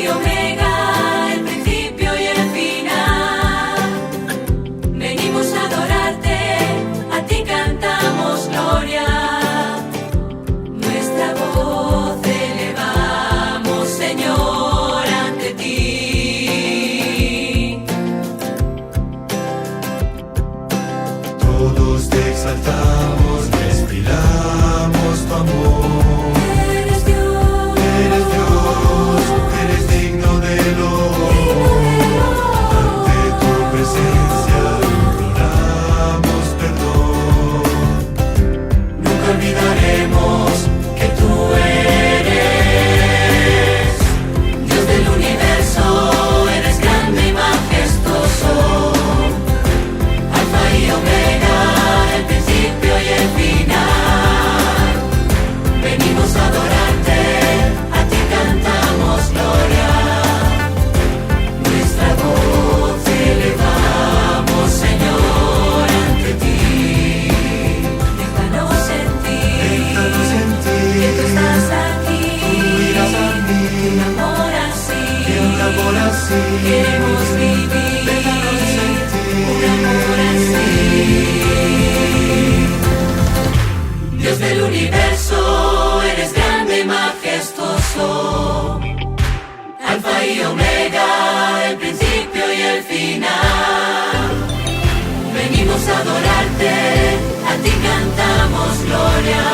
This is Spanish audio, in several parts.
y Omega, el principio y el final. Venimos a adorarte, a ti cantamos gloria. Nuestra voz elevamos, Señor, ante ti. Todos te exaltamos, respiramos tu amor. Eres Dios, Eres Dios, eres digno de honor. Ante tu presencia imploramos perdón. nunca olvidaremos que tú eres Dios del universo, eres grande y majestuoso. Alfa y Omega, el principio y el final. Venimos a adorarte, a ti cantamos gloria. Nuestra voz elevamos, Señor, ante ti. Déjanos sentir Déjanos sentir que tú estás aquí. tú irás a mí. Un amor así, Que un amor así queremos vivir. Déjanos sentir Un amor así. Dios del universo, eres grande y majestuoso. Alfa y Omega, el principio y el final. Venimos a adorarte, a ti cantamos gloria.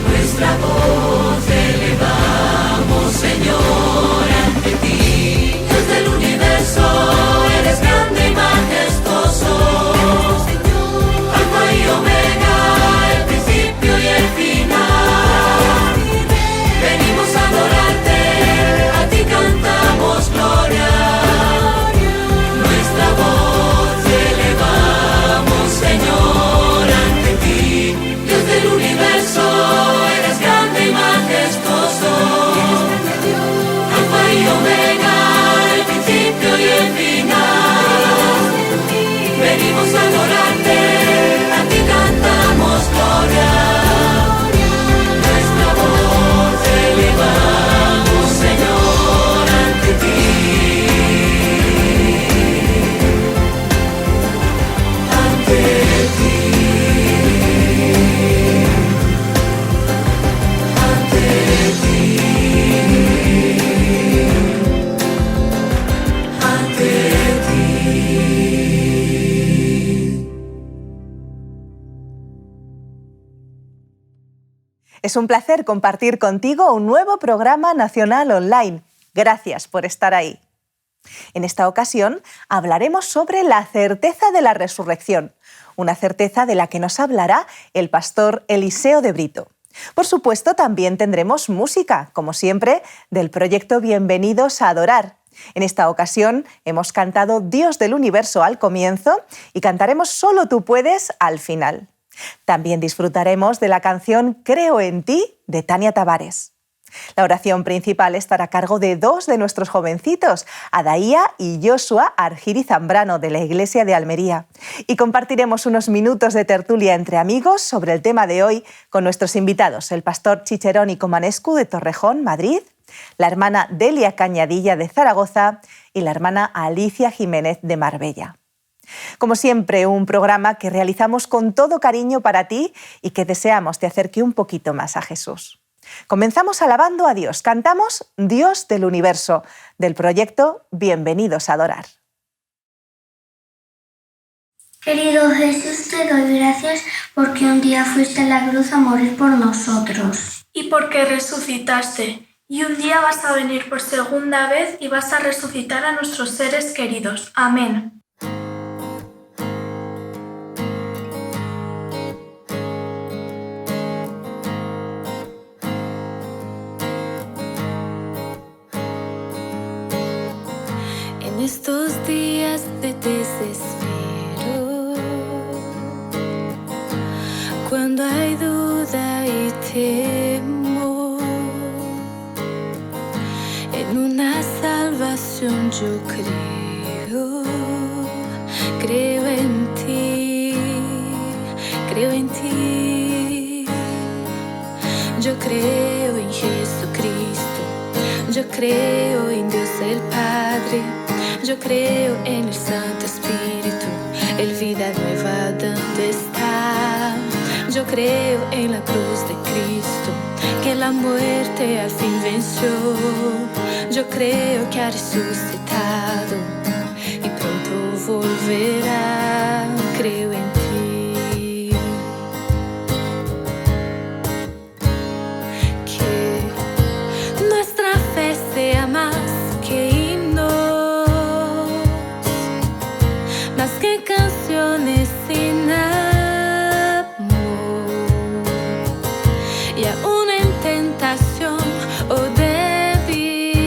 Nuestra voz elevamos, Señor, ante ti. Dios del universo, eres grande y majestuoso. Alfa y Omega, el principio y el final. Venimos a adorarte, a ti cantamos gloria. Nuestra voz elevamos, Señor, ante ti. Dios del universo, eres grande y majestuoso. Alfa y Omega, el principio y el final. Venimos a adorarte, a ti cantamos gloria. Nuestra voz elevamos, Señor, ante ti. Ante ti. Ante ti. Ante ti. Es un placer compartir contigo un nuevo programa nacional online. Gracias por estar ahí. En esta ocasión hablaremos sobre la certeza de la resurrección, una certeza de la que nos hablará el pastor Eliseo de Brito. Por supuesto, también tendremos música, como siempre, del proyecto Bienvenidos a Adorar. En esta ocasión hemos cantado Dios del universo al comienzo y cantaremos Solo tú puedes al final. También disfrutaremos de la canción Creo en ti de Tania Tavares. La oración principal estará a cargo de dos de nuestros jovencitos, Adaía y Joshua Argiri Zambrano, de la Iglesia de Almería. Y compartiremos unos minutos de tertulia entre amigos sobre el tema de hoy con nuestros invitados, el pastor Chicherón Comanescu de Torrejón, Madrid, la hermana Delia Cañadilla de Zaragoza y la hermana Alicia Jiménez de Marbella. Como siempre, un programa que realizamos con todo cariño para ti y que deseamos te acerque un poquito más a Jesús. Comenzamos alabando a Dios. Cantamos Dios del universo, del proyecto Bienvenidos a Adorar. Querido Jesús, te doy gracias porque un día fuiste a la cruz a morir por nosotros. Y porque resucitaste, y un día vas a venir por segunda vez y vas a resucitar a nuestros seres queridos. Amén. En estos días de desespero, cuando hay duda y temor, en una salvación yo creo, creo en ti, creo en ti. Yo creo en Jesucristo, yo Yo creo en Dios el Padre, yo creo en el Santo Espíritu, el vida nueva donde está. Yo creo en la cruz de Cristo, que la muerte al fin venció. Yo creo que ha resucitado y pronto volverá. Creo en ti. Que nuestra fe sea más que himnos, más que canciones sin amor. Y aún en tentación o débil,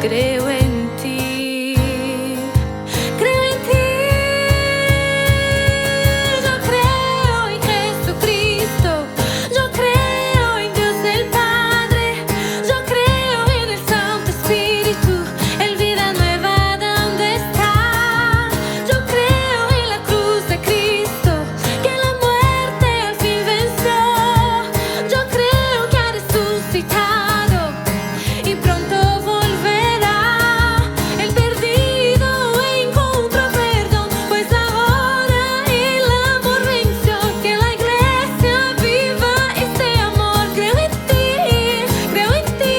creo en ti, creo en ti. Yo creo en Jesucristo, yo creo en Dios el Padre, yo creo en el Santo Espíritu, el vida nueva donde está. Yo creo en la cruz de Cristo, que la muerte al fin venció. Yo creo que ha resucitado y pronto volverá. El perdido encontró perdón, pues ahora el amor venció. Que la iglesia viva este amor. Creo en ti,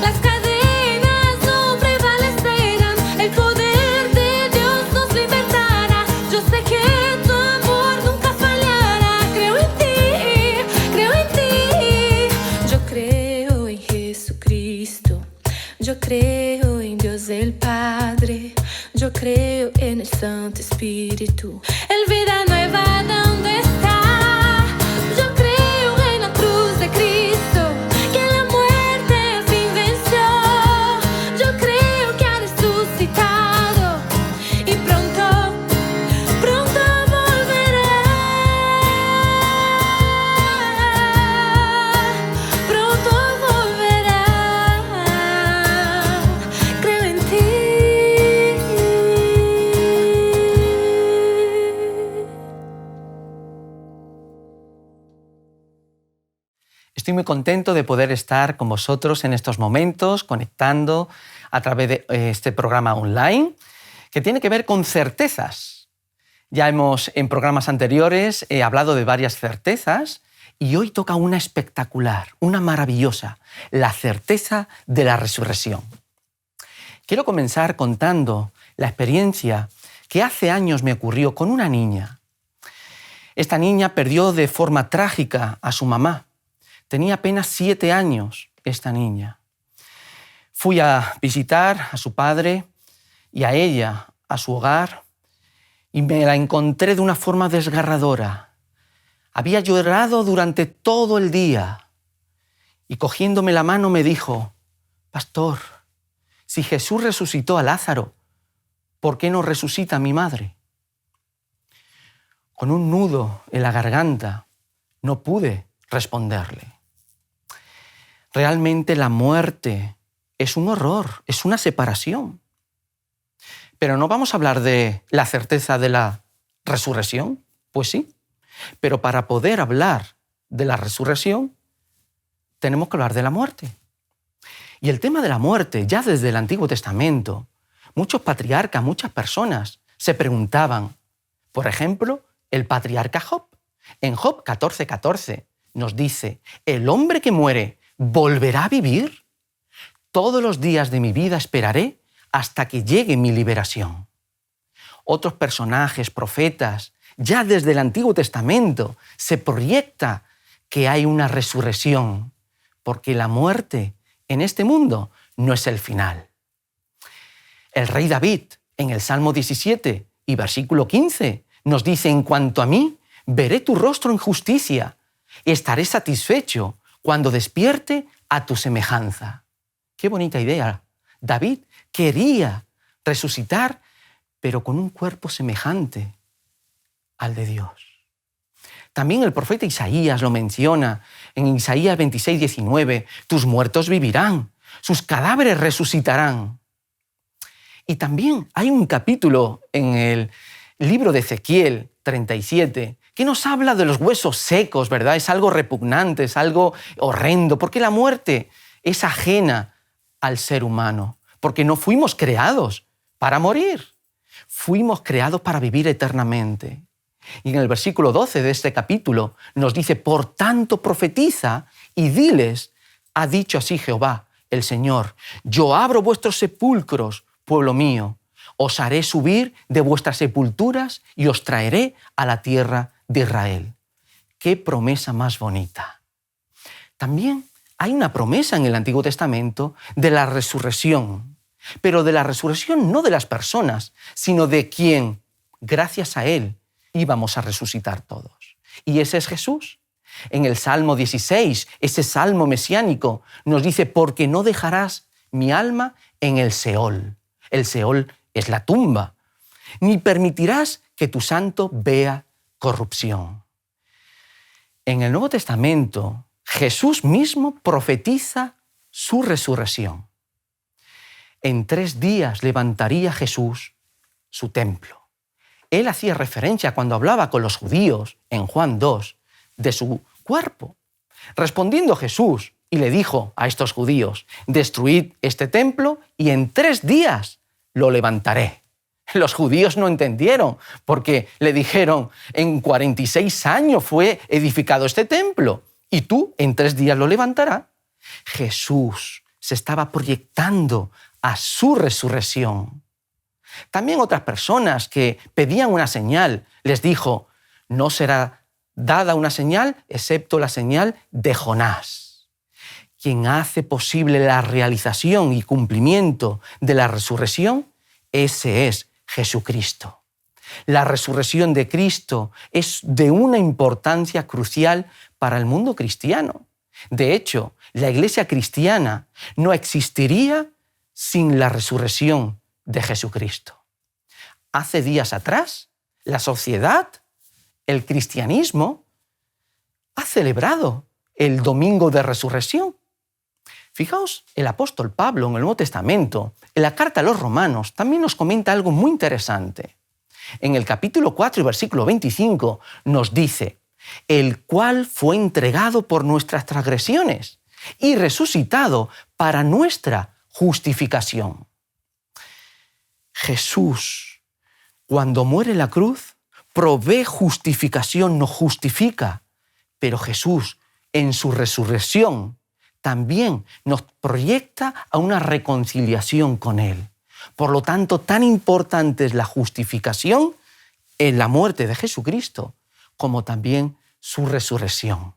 las cadenas no prevalecerán, el poder de Dios nos libertará. Yo sé que tu amor nunca fallará. Creo en ti, yo creo en Jesucristo, yo creo en Dios el Padre, yo creo en el Santo Espíritu, el vida nueva donde está. Yo creo en la cruz de Cristo, que la muerte al fin venció. Yo creo que ha resucitado y pronto volverá. Pronto volverá. Creo en ti. Estoy muy contento de poder estar con vosotros en estos momentos, conectando a través de este programa online, que tiene que ver con certezas. Ya hemos, en programas anteriores, hablado de varias certezas y hoy toca una espectacular, una maravillosa, la certeza de la resurrección. Quiero comenzar contando la experiencia que hace años me ocurrió con una niña. Esta niña perdió de forma trágica a su mamá. Tenía apenas 7 años esta niña. Fui a visitar a su padre y a ella, a su hogar, y me la encontré de una forma desgarradora. Había llorado durante todo el día y cogiéndome la mano me dijo: «Pastor, si Jesús resucitó a Lázaro, ¿por qué no resucita a mi madre?». Con un nudo en la garganta no pude responderle. Realmente la muerte es un horror, es una separación. Pero no vamos a hablar de la certeza de la resurrección, pues sí. Pero para poder hablar de la resurrección, tenemos que hablar de la muerte. Y el tema de la muerte, ya desde el Antiguo Testamento, muchos patriarcas, muchas personas se preguntaban. Por ejemplo, el patriarca Job. En Job 14:14 nos dice: «El hombre que muere ¿volverá a vivir? Todos los días de mi vida esperaré hasta que llegue mi liberación». Otros personajes, profetas, ya desde el Antiguo Testamento se proyecta que hay una resurrección, porque la muerte en este mundo no es el final. El rey David, en el Salmo 17 y versículo 15, nos dice: «En cuanto a mí, veré tu rostro en justicia, estaré satisfecho cuando despierte a tu semejanza». Qué bonita idea. David quería resucitar, pero con un cuerpo semejante al de Dios. También el profeta Isaías lo menciona en Isaías 26:19, «Tus muertos vivirán, sus cadáveres resucitarán». Y también hay un capítulo en el libro de Ezequiel 37 que nos habla de los huesos secos, ¿verdad? Es algo repugnante, es algo horrendo, porque la muerte es ajena al ser humano, porque no fuimos creados para morir, fuimos creados para vivir eternamente. Y en el versículo 12 de este capítulo nos dice, por tanto profetiza y diles, ha dicho así Jehová, el Señor, yo abro vuestros sepulcros, pueblo mío, os haré subir de vuestras sepulturas y os traeré a la tierra de Israel. ¡Qué promesa más bonita! También hay una promesa en el Antiguo Testamento de la resurrección, pero de la resurrección no de las personas, sino de quien, gracias a Él, íbamos a resucitar todos. Y ese es Jesús. En el Salmo 16, ese salmo mesiánico, nos dice, porque no dejarás mi alma en el Seol. El Seol es la tumba. Ni permitirás que tu santo vea corrupción. En el Nuevo Testamento, Jesús mismo profetiza su resurrección. En 3 días levantaría Jesús su templo. Él hacía referencia cuando hablaba con los judíos en Juan 2 de su cuerpo. Respondiendo Jesús y le dijo a estos judíos, destruid este templo y en 3 días lo levantaré. Los judíos no entendieron porque le dijeron, en 46 años fue edificado este templo y tú en 3 días lo levantarás. Jesús se estaba proyectando a su resurrección. También otras personas que pedían una señal, les dijo, no será dada una señal excepto la señal de Jonás. Quien hace posible la realización y cumplimiento de la resurrección, ese es Jesucristo. La resurrección de Cristo es de una importancia crucial para el mundo cristiano. De hecho, la Iglesia cristiana no existiría sin la resurrección de Jesucristo. Hace días atrás, la sociedad, el cristianismo, ha celebrado el Domingo de Resurrección. Fijaos, el apóstol Pablo en el Nuevo Testamento, en la carta a los Romanos, también nos comenta algo muy interesante. En el capítulo 4 y versículo 25 nos dice, el cual fue entregado por nuestras transgresiones y resucitado para nuestra justificación. Jesús, cuando muere en la cruz, provee justificación, nos justifica, pero Jesús, en su resurrección, también nos proyecta a una reconciliación con Él. Por lo tanto, tan importante es la justificación en la muerte de Jesucristo, como también su resurrección.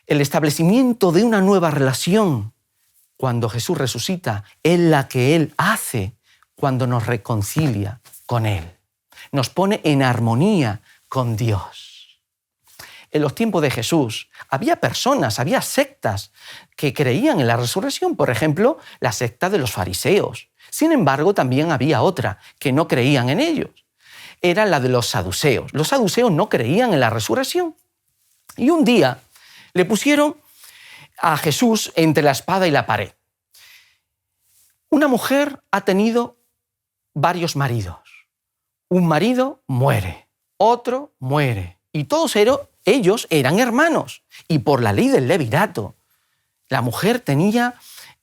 El establecimiento de una nueva relación cuando Jesús resucita es la que Él hace cuando nos reconcilia con Él. Nos pone en armonía con Dios. En los tiempos de Jesús había personas, había sectas que creían en la resurrección, por ejemplo, la secta de los fariseos. Sin embargo, también había otra que no creían en ellos. Era la de los saduceos. Los saduceos no creían en la resurrección. Y un día le pusieron a Jesús entre la espada y la pared. Una mujer ha tenido varios maridos. Un marido muere, otro muere. Y todos ellos eran hermanos. Y por la ley del levirato, la mujer tenía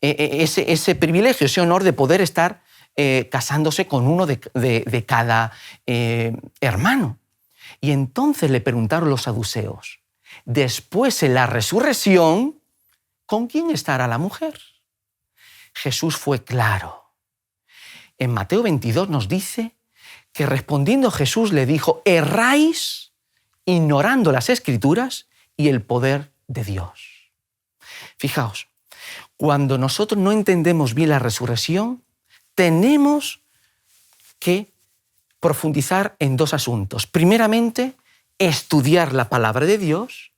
ese privilegio, ese honor de poder estar casándose con uno de cada hermano. Y entonces le preguntaron los saduceos, después en la resurrección, ¿con quién estará la mujer? Jesús fue claro. En Mateo 22 nos dice que respondiendo Jesús le dijo, erráis ignorando las Escrituras y el poder de Dios. Fijaos, cuando nosotros no entendemos bien la resurrección, tenemos que profundizar en 2 asuntos. Primeramente, estudiar la palabra de Dios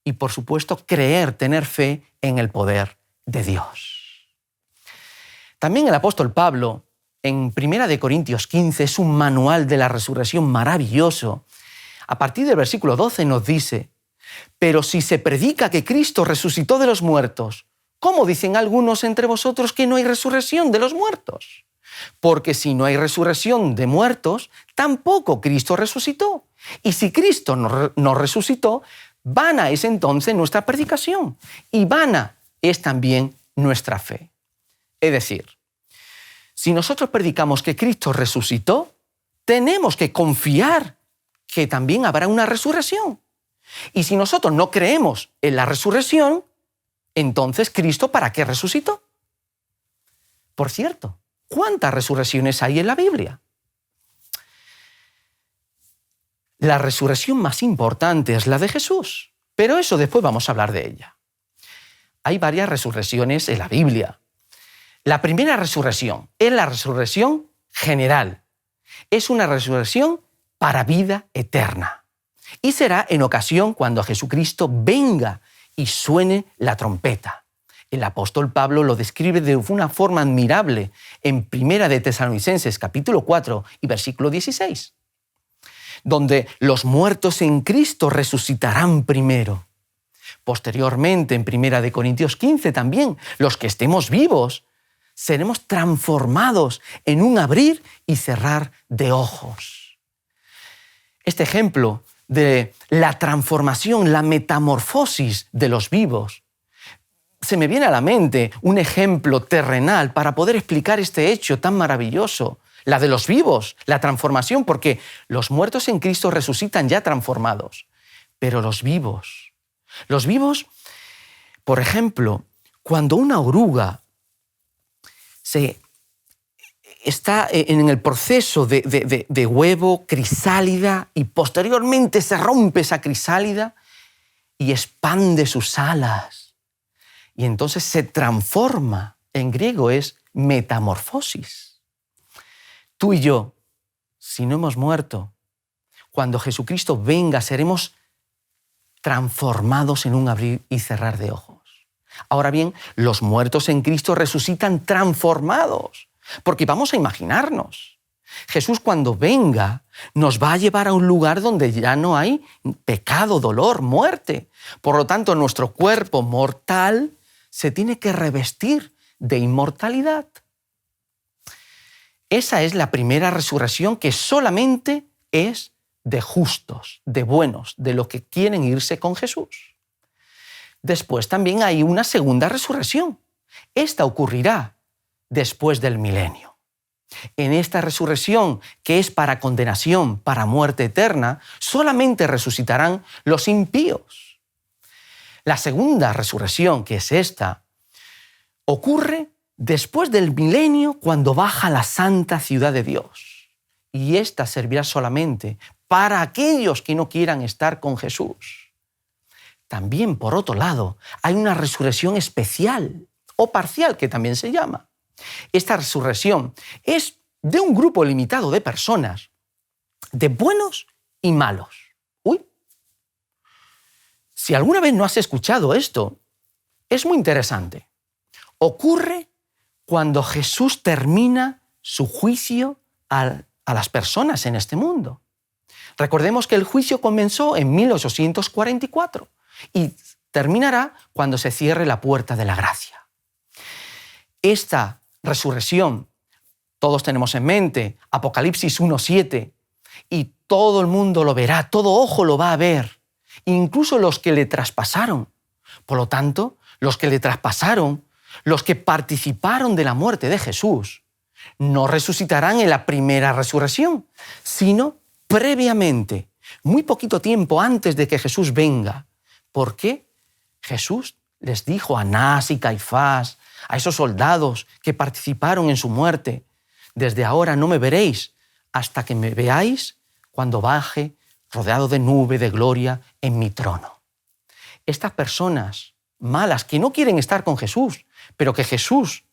y, por supuesto, creer, tener fe en el poder de Dios. También el apóstol Pablo, en 1 Corintios 15, es un manual de la resurrección maravilloso. A partir del versículo 12 nos dice, pero si se predica que Cristo resucitó de los muertos, ¿cómo dicen algunos entre vosotros que no hay resurrección de los muertos? Porque si no hay resurrección de muertos, tampoco Cristo resucitó. Y si Cristo no resucitó, vana es entonces nuestra predicación y vana es también nuestra fe. Es decir, si nosotros predicamos que Cristo resucitó, tenemos que confiar que también habrá una resurrección. Y si nosotros no creemos en la resurrección, entonces ¿Cristo para qué resucitó? Por cierto, ¿cuántas resurrecciones hay en la Biblia? La resurrección más importante es la de Jesús, pero eso después vamos a hablar de ella. Hay varias resurrecciones en la Biblia. La primera resurrección es la resurrección general. Es una resurrección para vida eterna. Y será en ocasión cuando Jesucristo venga y suene la trompeta. El apóstol Pablo lo describe de una forma admirable en 1 de Tesalonicenses capítulo 4 y versículo 16, donde los muertos en Cristo resucitarán primero. Posteriormente, en 1 de Corintios 15 también, los que estemos vivos seremos transformados en un abrir y cerrar de ojos. Este ejemplo de la transformación, la metamorfosis de los vivos, se me viene a la mente un ejemplo terrenal para poder explicar este hecho tan maravilloso, la de los vivos, la transformación, porque los muertos en Cristo resucitan ya transformados, pero los vivos, por ejemplo, cuando una oruga está en el proceso de huevo, crisálida, y posteriormente se rompe esa crisálida y expande sus alas. Y entonces se transforma. En griego es metamorfosis. Tú y yo, si no hemos muerto, cuando Jesucristo venga, seremos transformados en un abrir y cerrar de ojos. Ahora bien, los muertos en Cristo resucitan transformados, porque vamos a imaginarnos. Jesús cuando venga nos va a llevar a un lugar donde ya no hay pecado, dolor, muerte. Por lo tanto, nuestro cuerpo mortal se tiene que revestir de inmortalidad. Esa es la primera resurrección que solamente es de justos, de buenos, de los que quieren irse con Jesús. Después también hay una segunda resurrección. Esta ocurrirá después del milenio. En esta resurrección, que es para condenación, para muerte eterna, solamente resucitarán los impíos. La segunda resurrección, que es esta, ocurre después del milenio cuando baja la santa ciudad de Dios. Y esta servirá solamente para aquellos que no quieran estar con Jesús. También, por otro lado, hay una resurrección especial o parcial, que también se llama. Esta resurrección es de un grupo limitado de personas, de buenos y malos. Si alguna vez no has escuchado esto, es muy interesante. Ocurre cuando Jesús termina su juicio a las personas en este mundo. Recordemos que el juicio comenzó en 1844 y terminará cuando se cierre la puerta de la gracia. Esta resurrección, todos tenemos en mente Apocalipsis 1:7, y todo el mundo lo verá, todo ojo lo va a ver, incluso los que le traspasaron. Por lo tanto, los que le traspasaron, los que participaron de la muerte de Jesús, no resucitarán en la primera resurrección, sino previamente, muy poquito tiempo antes de que Jesús venga. Porque Jesús les dijo a Anás y Caifás, a esos soldados que participaron en su muerte: desde ahora no me veréis hasta que me veáis cuando baje rodeado de nube de gloria en mi trono. Estas personas malas que no quieren estar con Jesús, pero que Jesús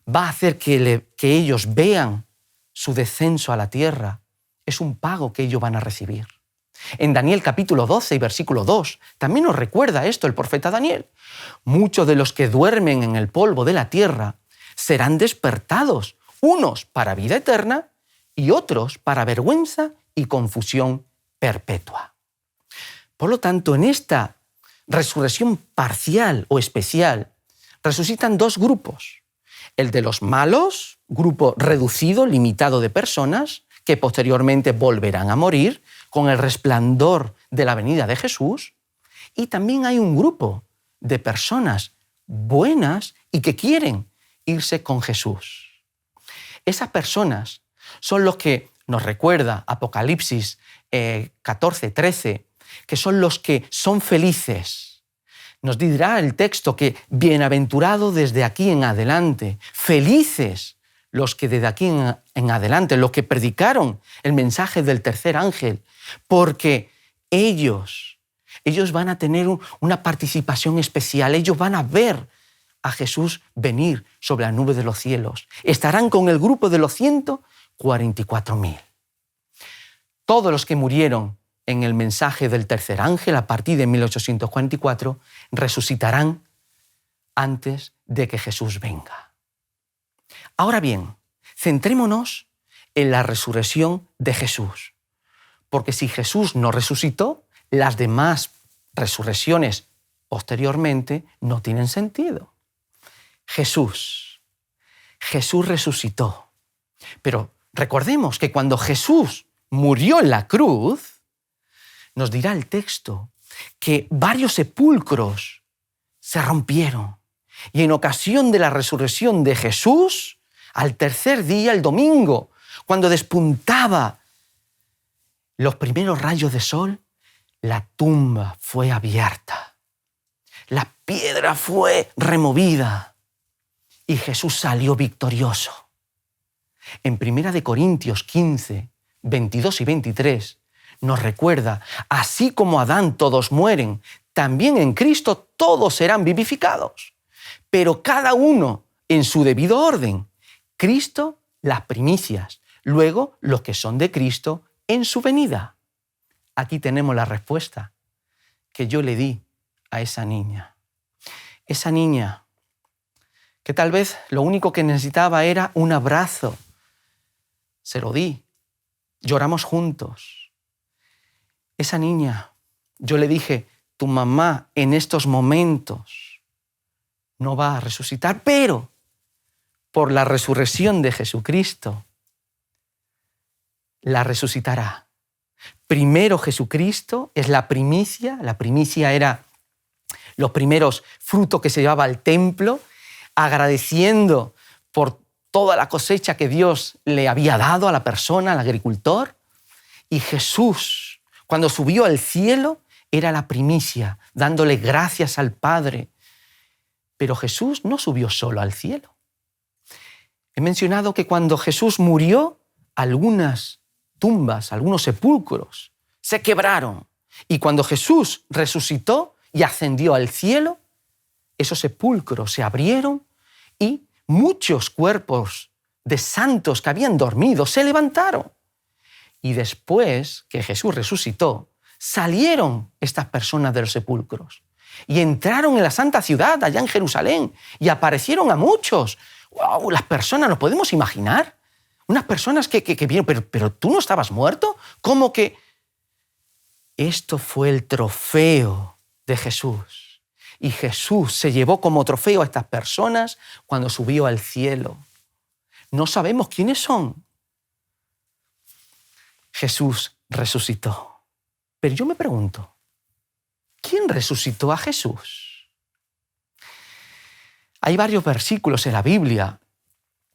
va a hacer que ellos vean su descenso a la tierra, es un pago que ellos van a recibir. En Daniel capítulo 12 y versículo 2 también nos recuerda esto el profeta Daniel. Muchos de los que duermen en el polvo de la tierra serán despertados, unos para vida eterna y otros para vergüenza y confusión perpetua. Por lo tanto, en esta resurrección parcial o especial, resucitan dos grupos. El de los malos, grupo reducido, limitado de personas, que posteriormente volverán a morir con el resplandor de la venida de Jesús. Y también hay un grupo de personas buenas y que quieren irse con Jesús. Esas personas son los que nos recuerda Apocalipsis 14, 13, que son los que son felices. Nos dirá el texto que bienaventurado desde aquí en adelante, felices los que desde aquí en adelante, los que predicaron el mensaje del tercer ángel, porque ellos van a tener una participación especial, ellos van a ver a Jesús venir sobre la nube de los cielos. Estarán con el grupo de los 144.000. Todos los que murieron en el mensaje del tercer ángel a partir de 1844 resucitarán antes de que Jesús venga. Ahora bien, centrémonos en la resurrección de Jesús, porque si Jesús no resucitó, las demás resurrecciones posteriormente no tienen sentido. Jesús resucitó, pero recordemos que cuando Jesús murió en la cruz, nos dirá el texto que varios sepulcros se rompieron. Y en ocasión de la resurrección de Jesús, al tercer día, el domingo, cuando despuntaba los primeros rayos de sol, la tumba fue abierta. La piedra fue removida y Jesús salió victorioso. En 1 Corintios 15, 22 y 23, nos recuerda, así como Adán todos mueren, también en Cristo todos serán vivificados, pero cada uno en su debido orden. Cristo, las primicias, luego los que son de Cristo en su venida. Aquí tenemos la respuesta que yo le di a esa niña. Esa niña que tal vez lo único que necesitaba era un abrazo. Se lo di. Lloramos juntos. Esa niña, yo le dije, tu mamá en estos momentos no va a resucitar, pero por la resurrección de Jesucristo, la resucitará. Primero Jesucristo es la primicia era los primeros frutos que se llevaba al templo, agradeciendo por toda la cosecha que Dios le había dado a la persona, al agricultor. Y Jesús, cuando subió al cielo, era la primicia, dándole gracias al Padre. Pero Jesús no subió solo al cielo. He mencionado que cuando Jesús murió, algunas tumbas, algunos sepulcros se quebraron. Y cuando Jesús resucitó y ascendió al cielo, esos sepulcros se abrieron y muchos cuerpos de santos que habían dormido se levantaron. Y después que Jesús resucitó, salieron estas personas de los sepulcros y entraron en la santa ciudad, allá en Jerusalén, y aparecieron a muchos. ¡Wow! Las personas, ¿nos podemos imaginar? Unas personas que vieron, pero tú no estabas muerto. ¿Cómo que? Esto fue el trofeo de Jesús. Y Jesús se llevó como trofeo a estas personas cuando subió al cielo. No sabemos quiénes son. Jesús resucitó. Pero yo me pregunto, ¿quién resucitó a Jesús? Hay varios versículos en la Biblia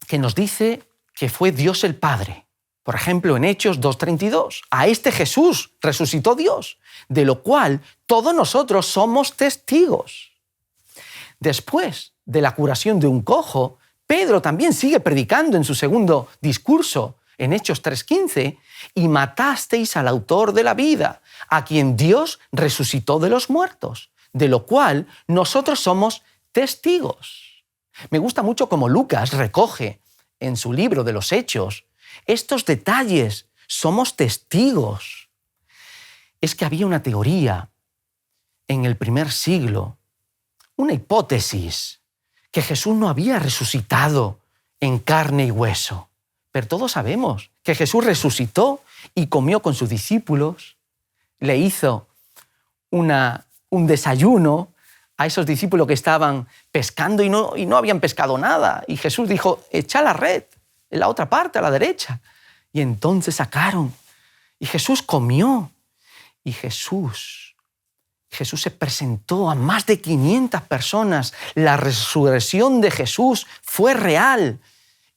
que nos dice que fue Dios el Padre. Por ejemplo, en Hechos 2:32, a este Jesús resucitó Dios, de lo cual todos nosotros somos testigos. Después de la curación de un cojo, Pedro también sigue predicando en su segundo discurso, en Hechos 3:15, y matasteis al autor de la vida, a quien Dios resucitó de los muertos, de lo cual nosotros somos testigos. Me gusta mucho cómo Lucas recoge en su libro de los Hechos estos detalles. Somos testigos. Es que había una teoría en el primer siglo, una hipótesis, que Jesús no había resucitado en carne y hueso. Pero todos sabemos que Jesús resucitó y comió con sus discípulos, le hizo un desayuno a esos discípulos que estaban pescando y no habían pescado nada. Y Jesús dijo, echa la red en la otra parte, a la derecha. Y entonces sacaron. Y Jesús comió. Y Jesús Jesús se presentó a más de 500 personas. La resurrección de Jesús fue real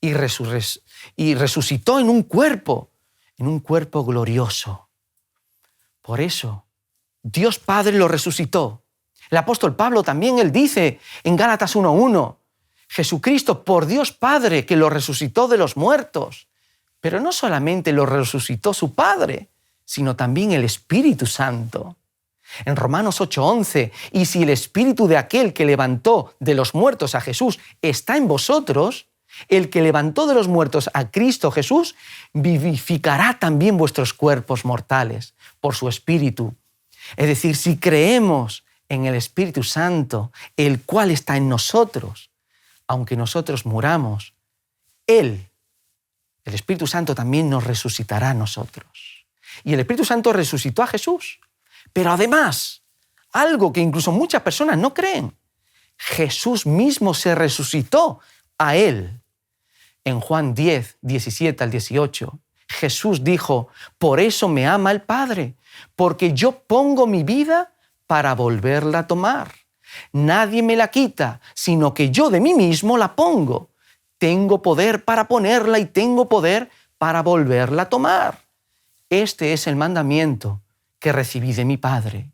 y resucitó en un cuerpo glorioso. Por eso, Dios Padre lo resucitó. El apóstol Pablo también, él dice en Gálatas 1:1, Jesucristo, por Dios Padre, que lo resucitó de los muertos. Pero no solamente lo resucitó su Padre, sino también el Espíritu Santo. En Romanos 8:11, y si el Espíritu de aquel que levantó de los muertos a Jesús está en vosotros, el que levantó de los muertos a Cristo Jesús vivificará también vuestros cuerpos mortales por su Espíritu. Es decir, si creemos en el Espíritu Santo, el cual está en nosotros, aunque nosotros muramos, Él, el Espíritu Santo, también nos resucitará a nosotros. Y el Espíritu Santo resucitó a Jesús. Pero además, algo que incluso muchas personas no creen, Jesús mismo se resucitó a Él. En Juan 10, 17 al 18, Jesús dijo, por eso me ama el Padre, porque yo pongo mi vida para volverla a tomar. Nadie me la quita, sino que yo de mí mismo la pongo. Tengo poder para ponerla y tengo poder para volverla a tomar. Este es el mandamiento que recibí de mi Padre.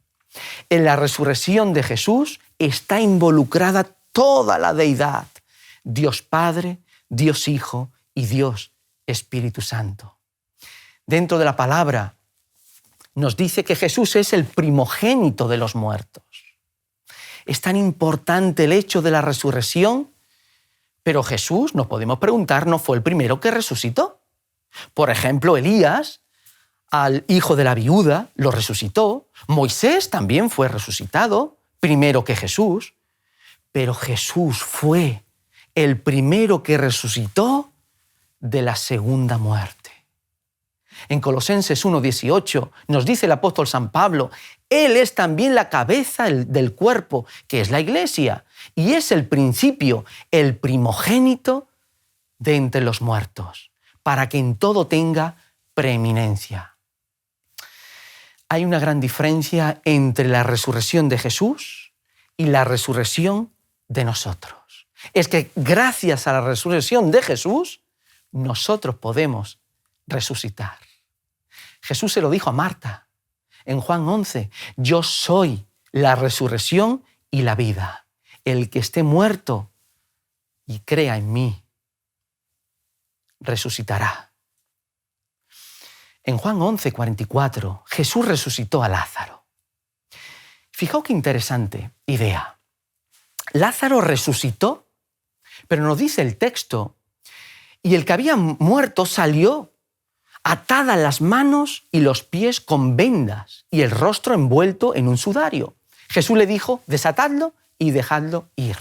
En la resurrección de Jesús está involucrada toda la deidad, Dios Padre, Dios Hijo y Dios Espíritu Santo. Dentro de la palabra nos dice que Jesús es el primogénito de los muertos. Es tan importante el hecho de la resurrección, pero Jesús, nos podemos preguntar, ¿no fue el primero que resucitó? Por ejemplo, Elías, al hijo de la viuda, lo resucitó. Moisés también fue resucitado, primero que Jesús. Pero Jesús fue el primero que resucitó de la segunda muerte. En Colosenses 1:18 nos dice el apóstol San Pablo, Él es también la cabeza del cuerpo, que es la Iglesia, y es el principio, el primogénito de entre los muertos, para que en todo tenga preeminencia. Hay una gran diferencia entre la resurrección de Jesús y la resurrección de nosotros. Es que gracias a la resurrección de Jesús, nosotros podemos resucitar. Jesús se lo dijo a Marta en Juan 11, yo soy la resurrección y la vida. El que esté muerto y crea en mí, resucitará. En Juan 11:44, Jesús resucitó a Lázaro. Fijaos qué interesante idea. Lázaro resucitó, pero nos dice el texto, y el que había muerto salió atadas las manos y los pies con vendas y el rostro envuelto en un sudario. Jesús le dijo, desatadlo y dejadlo ir.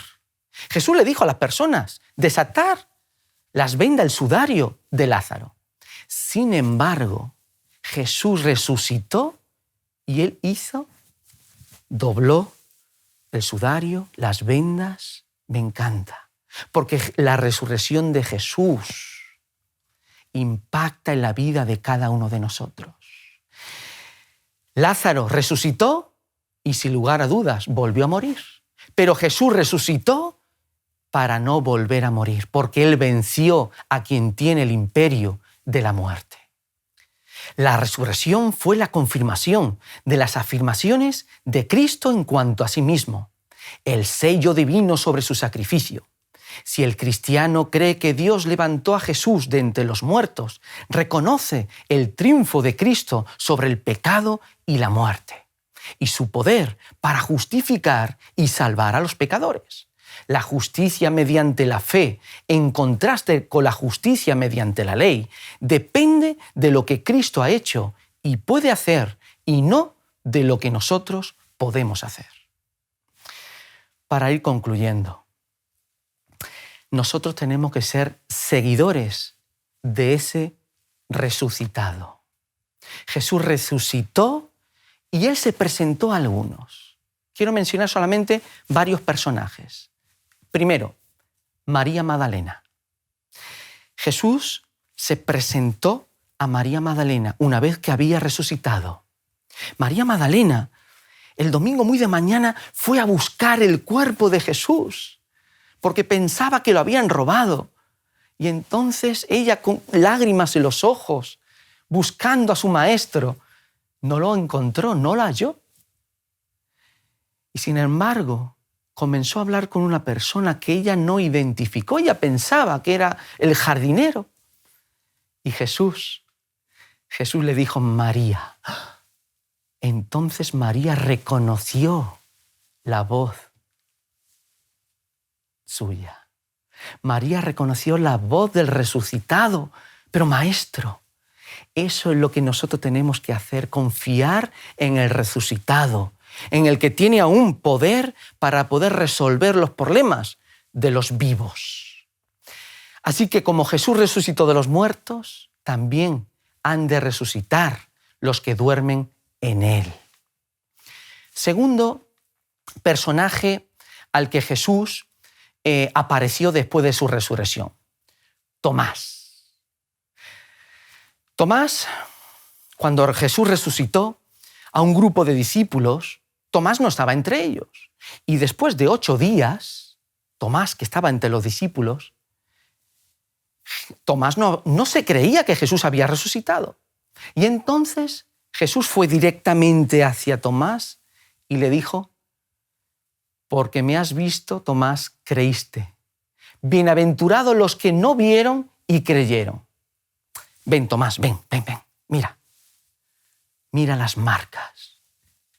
Jesús le dijo a las personas, desatar las vendas, el sudario de Lázaro. Sin embargo, Jesús resucitó y Él dobló el sudario, las vendas. Me encanta, porque la resurrección de Jesús impacta en la vida de cada uno de nosotros. Lázaro resucitó y sin lugar a dudas volvió a morir. Pero Jesús resucitó para no volver a morir, porque Él venció a quien tiene el imperio de la muerte. La resurrección fue la confirmación de las afirmaciones de Cristo en cuanto a sí mismo, el sello divino sobre su sacrificio. Si el cristiano cree que Dios levantó a Jesús de entre los muertos, reconoce el triunfo de Cristo sobre el pecado y la muerte, y su poder para justificar y salvar a los pecadores. La justicia mediante la fe, en contraste con la justicia mediante la ley, depende de lo que Cristo ha hecho y puede hacer, y no de lo que nosotros podemos hacer. Para ir concluyendo, nosotros tenemos que ser seguidores de ese resucitado. Jesús resucitó y Él se presentó a algunos. Quiero mencionar solamente varios personajes. Primero, María Magdalena. Jesús se presentó a María Magdalena una vez que había resucitado. María Magdalena el domingo muy de mañana fue a buscar el cuerpo de Jesús, porque pensaba que lo habían robado. Y entonces ella, con lágrimas en los ojos, buscando a su maestro, no lo encontró, no lo halló. Y sin embargo, comenzó a hablar con una persona que ella no identificó. Ella pensaba que era el jardinero. Y Jesús le dijo, María. Entonces María reconoció la voz suya. María reconoció la voz del resucitado. Pero maestro, eso es lo que nosotros tenemos que hacer, confiar en el resucitado, en el que tiene aún poder para poder resolver los problemas de los vivos. Así que como Jesús resucitó de los muertos, también han de resucitar los que duermen en Él. Segundo personaje al que Jesús apareció después de su resurrección, Tomás. Tomás, cuando Jesús resucitó a un grupo de discípulos, Tomás no estaba entre ellos. Y después de 8 días, Tomás, que estaba entre los discípulos, Tomás no se creía que Jesús había resucitado. Y entonces Jesús fue directamente hacia Tomás y le dijo, porque me has visto, Tomás, creíste. Bienaventurados los que no vieron y creyeron. Ven, Tomás, ven, mira. Mira las marcas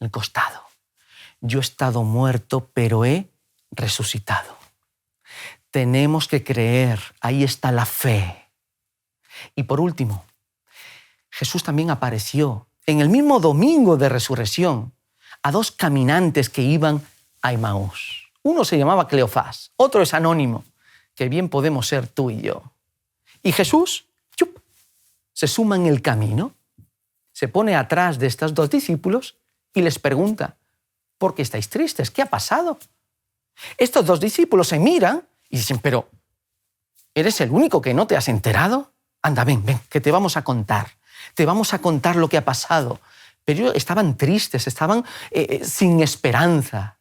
en el costado. Yo he estado muerto, pero he resucitado. Tenemos que creer, ahí está la fe. Y por último, Jesús también apareció en el mismo domingo de resurrección a 2 caminantes que iban a Emaús. Uno se llamaba Cleofás, otro es anónimo, que bien podemos ser tú y yo. Y Jesús se suma en el camino, se pone atrás de estos 2 discípulos y les pregunta, ¿por qué estáis tristes? ¿Qué ha pasado? Estos 2 discípulos se miran y dicen, pero ¿eres el único que no te has enterado? Anda, ven, que te vamos a contar. Te vamos a contar lo que ha pasado. Pero ellos estaban tristes, estaban sin esperanza.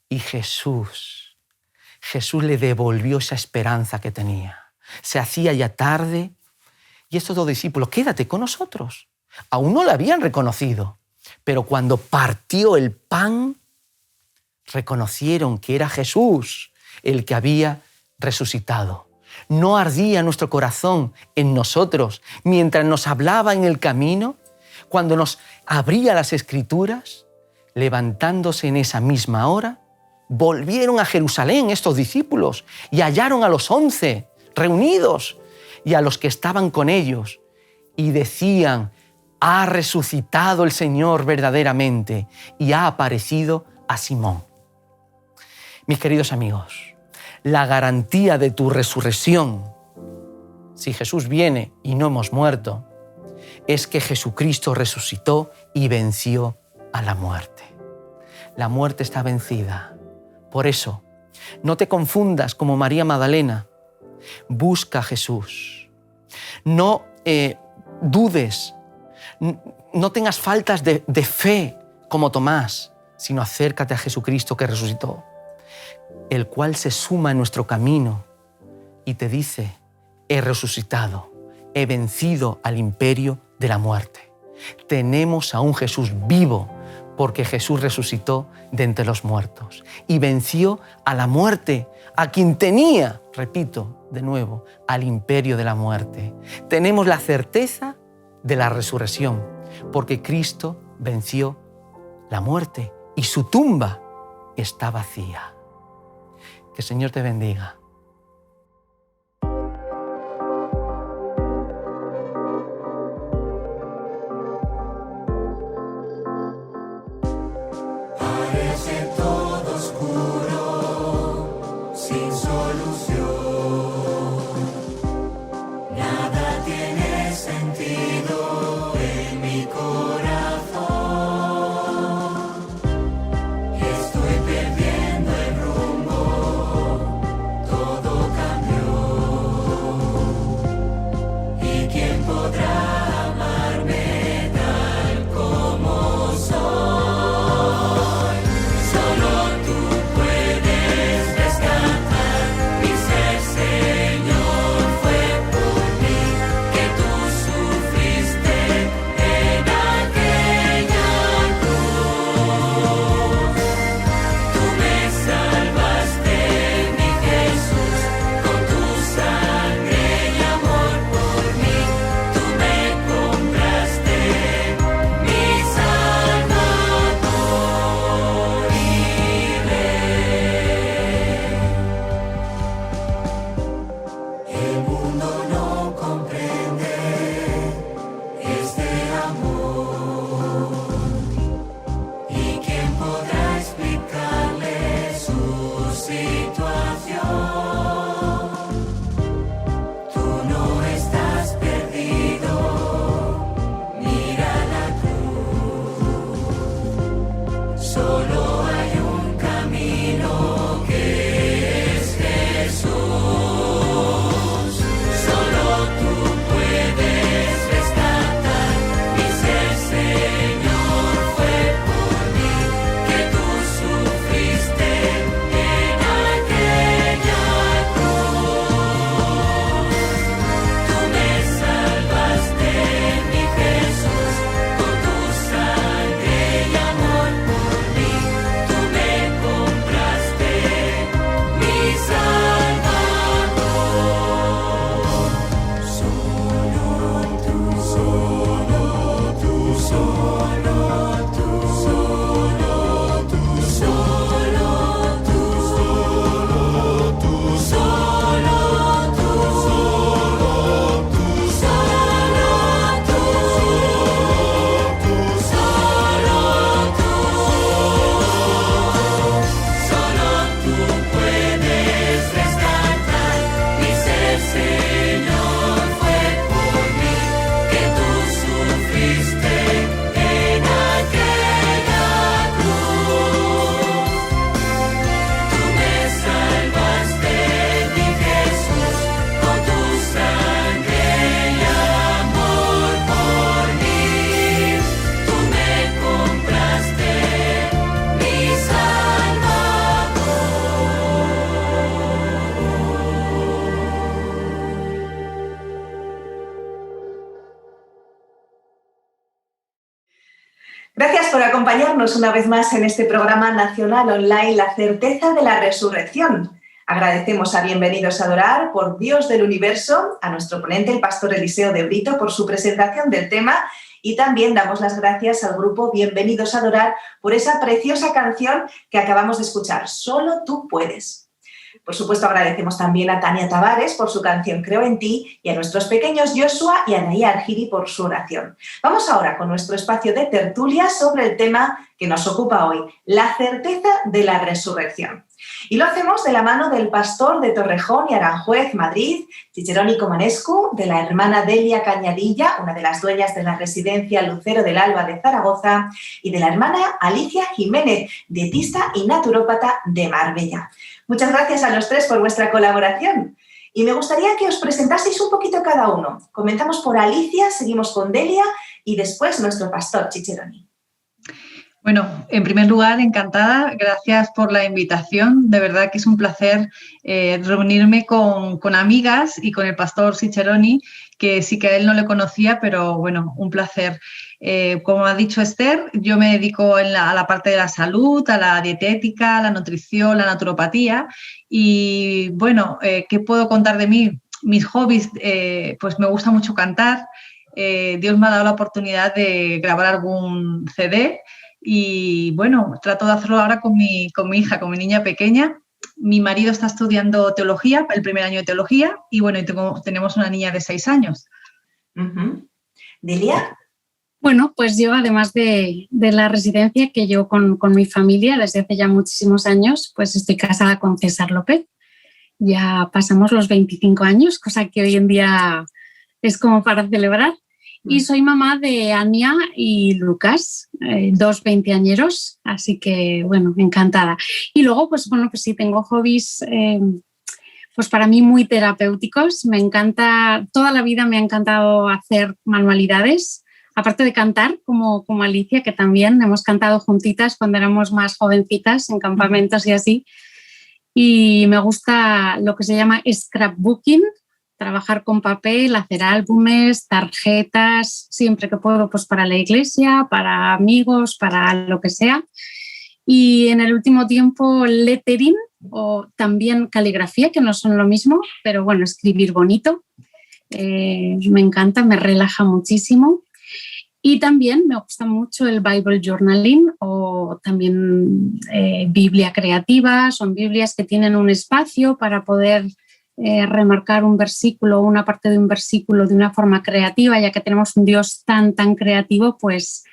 Y Jesús le devolvió esa esperanza que tenía. Se hacía ya tarde y estos 2 discípulos, quédate con nosotros. Aún no le habían reconocido, pero cuando partió el pan, reconocieron que era Jesús el que había resucitado. ¿No ardía nuestro corazón en nosotros mientras nos hablaba en el camino, cuando nos abría las Escrituras? Levantándose en esa misma hora, volvieron a Jerusalén estos discípulos y hallaron a los 11 reunidos y a los que estaban con ellos y decían, ha resucitado el Señor verdaderamente y ha aparecido a Simón. Mis queridos amigos, la garantía de tu resurrección, si Jesús viene y no hemos muerto, es que Jesucristo resucitó y venció a la muerte. La muerte está vencida. Por eso, no te confundas como María Magdalena. Busca a Jesús. No dudes. No tengas faltas de fe como Tomás, sino acércate a Jesucristo que resucitó, el cual se suma en nuestro camino y te dice, he resucitado, he vencido al imperio de la muerte. Tenemos a un Jesús vivo, porque Jesús resucitó de entre los muertos y venció a la muerte, a quien tenía, repito de nuevo, al imperio de la muerte. Tenemos la certeza de la resurrección, porque Cristo venció la muerte y su tumba está vacía. Que el Señor te bendiga. Parece todo oscuro, sin solución. Nada tiene sentido en mi corazón. Y estoy perdiendo el rumbo. Gracias por acompañarnos una vez más en este programa nacional online La certeza de la resurrección. Agradecemos a Bienvenidos a Adorar, por Dios del Universo, a nuestro ponente, el pastor Eliseo de Brito, por su presentación del tema, y también damos las gracias al grupo Bienvenidos a Adorar por esa preciosa canción que acabamos de escuchar, Solo tú puedes. Por supuesto, agradecemos también a Tania Tavares por su canción Creo en ti y a nuestros pequeños Joshua y Anaí Argiri por su oración. Vamos ahora con nuestro espacio de tertulia sobre el tema que nos ocupa hoy, la certeza de la resurrección. Y lo hacemos de la mano del pastor de Torrejón y Aranjuez, Madrid, Ciceroni Comanescu, de la hermana Delia Cañadilla, una de las dueñas de la residencia Lucero del Alba de Zaragoza, y de la hermana Alicia Jiménez, dietista y naturópata de Marbella. Muchas gracias a los tres por vuestra colaboración. Y me gustaría que os presentaseis un poquito cada uno. Comenzamos por Alicia, seguimos con Delia y después nuestro pastor Ciceroni. Bueno, en primer lugar, encantada. Gracias por la invitación. De verdad que es un placer reunirme con amigas y con el pastor Ciceroni, que sí que a él no le conocía, pero bueno, un placer. Como ha dicho Esther, yo me dedico a la parte de la salud, a la dietética, a la nutrición, la naturopatía. Y bueno, ¿qué puedo contar de mí? Mis hobbies, pues me gusta mucho cantar. Dios me ha dado la oportunidad de grabar algún CD. Y bueno, trato de hacerlo ahora con mi hija, con mi niña pequeña. Mi marido está estudiando teología, el primer año de teología, y bueno, tenemos una niña de 6 años. ¿Delia? Bueno, pues yo, además de la residencia que yo con mi familia desde hace ya muchísimos años, pues estoy casada con César López. Ya pasamos los 25 años, cosa que hoy en día es como para celebrar. Y soy mamá de Ania y Lucas, 2 veinteañeros, así que, bueno, encantada. Y luego, pues bueno, pues sí, tengo hobbies, pues para mí muy terapéuticos. Me encanta, toda la vida me ha encantado hacer manualidades, aparte de cantar, como Alicia, que también hemos cantado juntitas cuando éramos más jovencitas en campamentos y así. Y me gusta lo que se llama scrapbooking, trabajar con papel, hacer álbumes, tarjetas, siempre que puedo, pues para la iglesia, para amigos, para lo que sea. Y en el último tiempo lettering o también caligrafía, que no son lo mismo, pero bueno, escribir bonito. Me encanta, me relaja muchísimo. Y también me gusta mucho el Bible Journaling o también Biblia creativa. Son Biblias que tienen un espacio para poder remarcar un versículo o una parte de un versículo de una forma creativa, ya que tenemos un Dios tan creativo, pues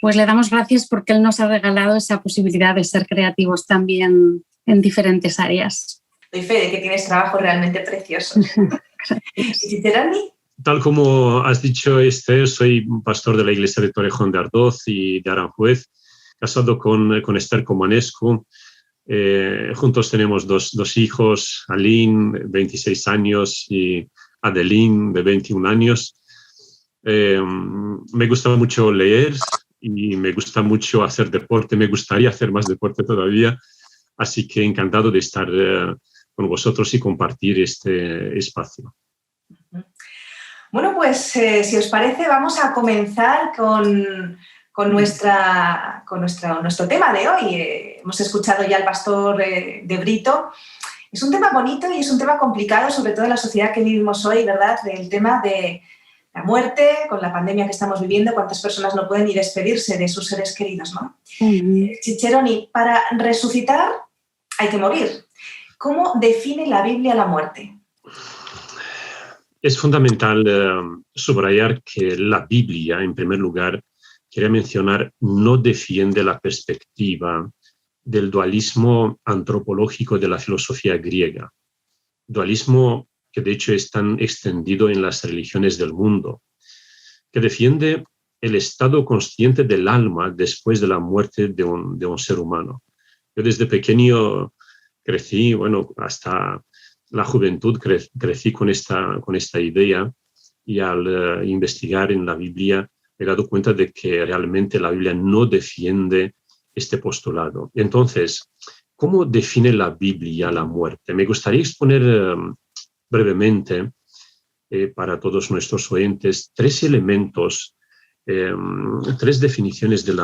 le damos gracias porque Él nos ha regalado esa posibilidad de ser creativos también en diferentes áreas. Doy fe de que tienes trabajos realmente preciosos. ¿Y Ciceroni? Tal como has dicho, Esther, soy pastor de la iglesia de Torrejón de Ardoz y de Aranjuez, casado con Esther Comanescu. Juntos tenemos dos hijos, Aline, 26 años, y Adeline, de 21 años. Me gusta mucho leer y me gusta mucho hacer deporte. Me gustaría hacer más deporte todavía, así que encantado de estar con vosotros y compartir este espacio. Bueno, pues si os parece, vamos a comenzar con nuestro tema de hoy. Hemos escuchado ya al pastor de Brito. Es un tema bonito y es un tema complicado, sobre todo en la sociedad que vivimos hoy, ¿verdad? El tema de la muerte, con la pandemia que estamos viviendo, cuántas personas no pueden ni despedirse de sus seres queridos, ¿no? Ciceroni, para resucitar hay que morir. ¿Cómo define la Biblia la muerte? Es fundamental subrayar que la Biblia, en primer lugar, quería mencionar, no defiende la perspectiva del dualismo antropológico de la filosofía griega. Dualismo que de hecho es tan extendido en las religiones del mundo, que defiende el estado consciente del alma después de la muerte de un ser humano. Yo desde pequeño crecí, hasta la juventud crecí con esta idea, y al investigar en la Biblia me he dado cuenta de que realmente la Biblia no defiende este postulado. Entonces, ¿cómo define la Biblia la muerte? Me gustaría exponer brevemente para todos nuestros oyentes 3 elementos tres definiciones de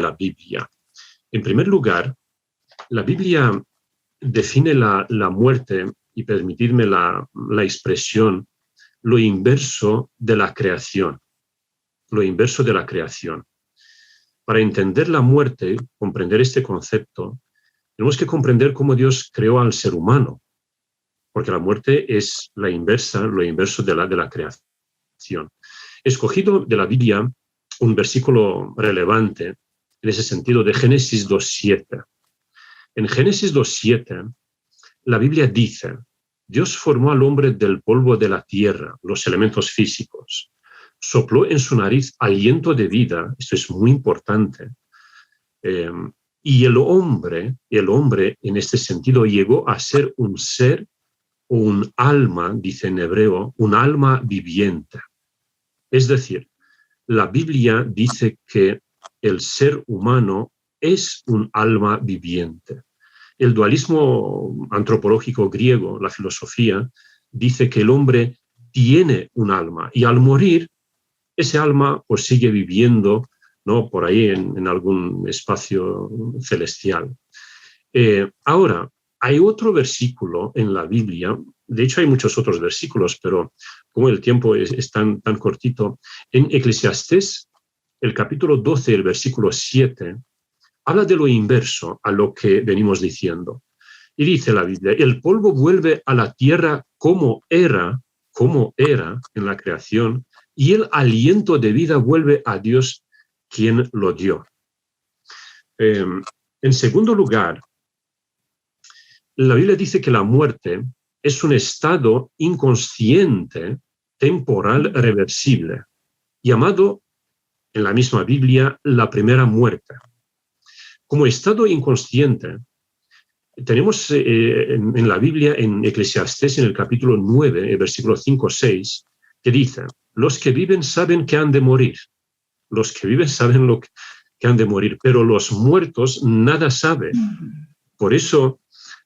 la Biblia. En primer lugar, la Biblia define la muerte, y permitidme la expresión, lo inverso de la creación. Lo inverso de la creación. Para entender la muerte, comprender este concepto, tenemos que comprender cómo Dios creó al ser humano, porque la muerte es lo inverso de la creación. He escogido de la Biblia un versículo relevante en ese sentido de Génesis 2:7. En Génesis 2:7, la Biblia dice: Dios formó al hombre del polvo de la tierra, los elementos físicos, sopló en su nariz aliento de vida, esto es muy importante, y el hombre en este sentido llegó a ser un ser o un alma, dice en hebreo, un alma viviente. Es decir, la Biblia dice que el ser humano es un alma viviente. El dualismo antropológico griego, la filosofía, dice que el hombre tiene un alma y al morir, ese alma pues sigue viviendo, ¿no?, por ahí en algún espacio celestial. Ahora, hay otro versículo en la Biblia, de hecho hay muchos otros versículos, pero como el tiempo es tan cortito, en Eclesiastés, el capítulo 12, el versículo 7, habla de lo inverso a lo que venimos diciendo. Y dice la Biblia: el polvo vuelve a la tierra como era en la creación, y el aliento de vida vuelve a Dios quien lo dio. En segundo lugar, la Biblia dice que la muerte es un estado inconsciente, temporal, reversible, llamado en la misma Biblia la primera muerte. Como estado inconsciente, tenemos en la Biblia, en Eclesiastés, en el capítulo 9, el versículo 5-6, que dice: los que viven saben que han de morir. Los que viven saben que han de morir, pero los muertos nada saben. Por eso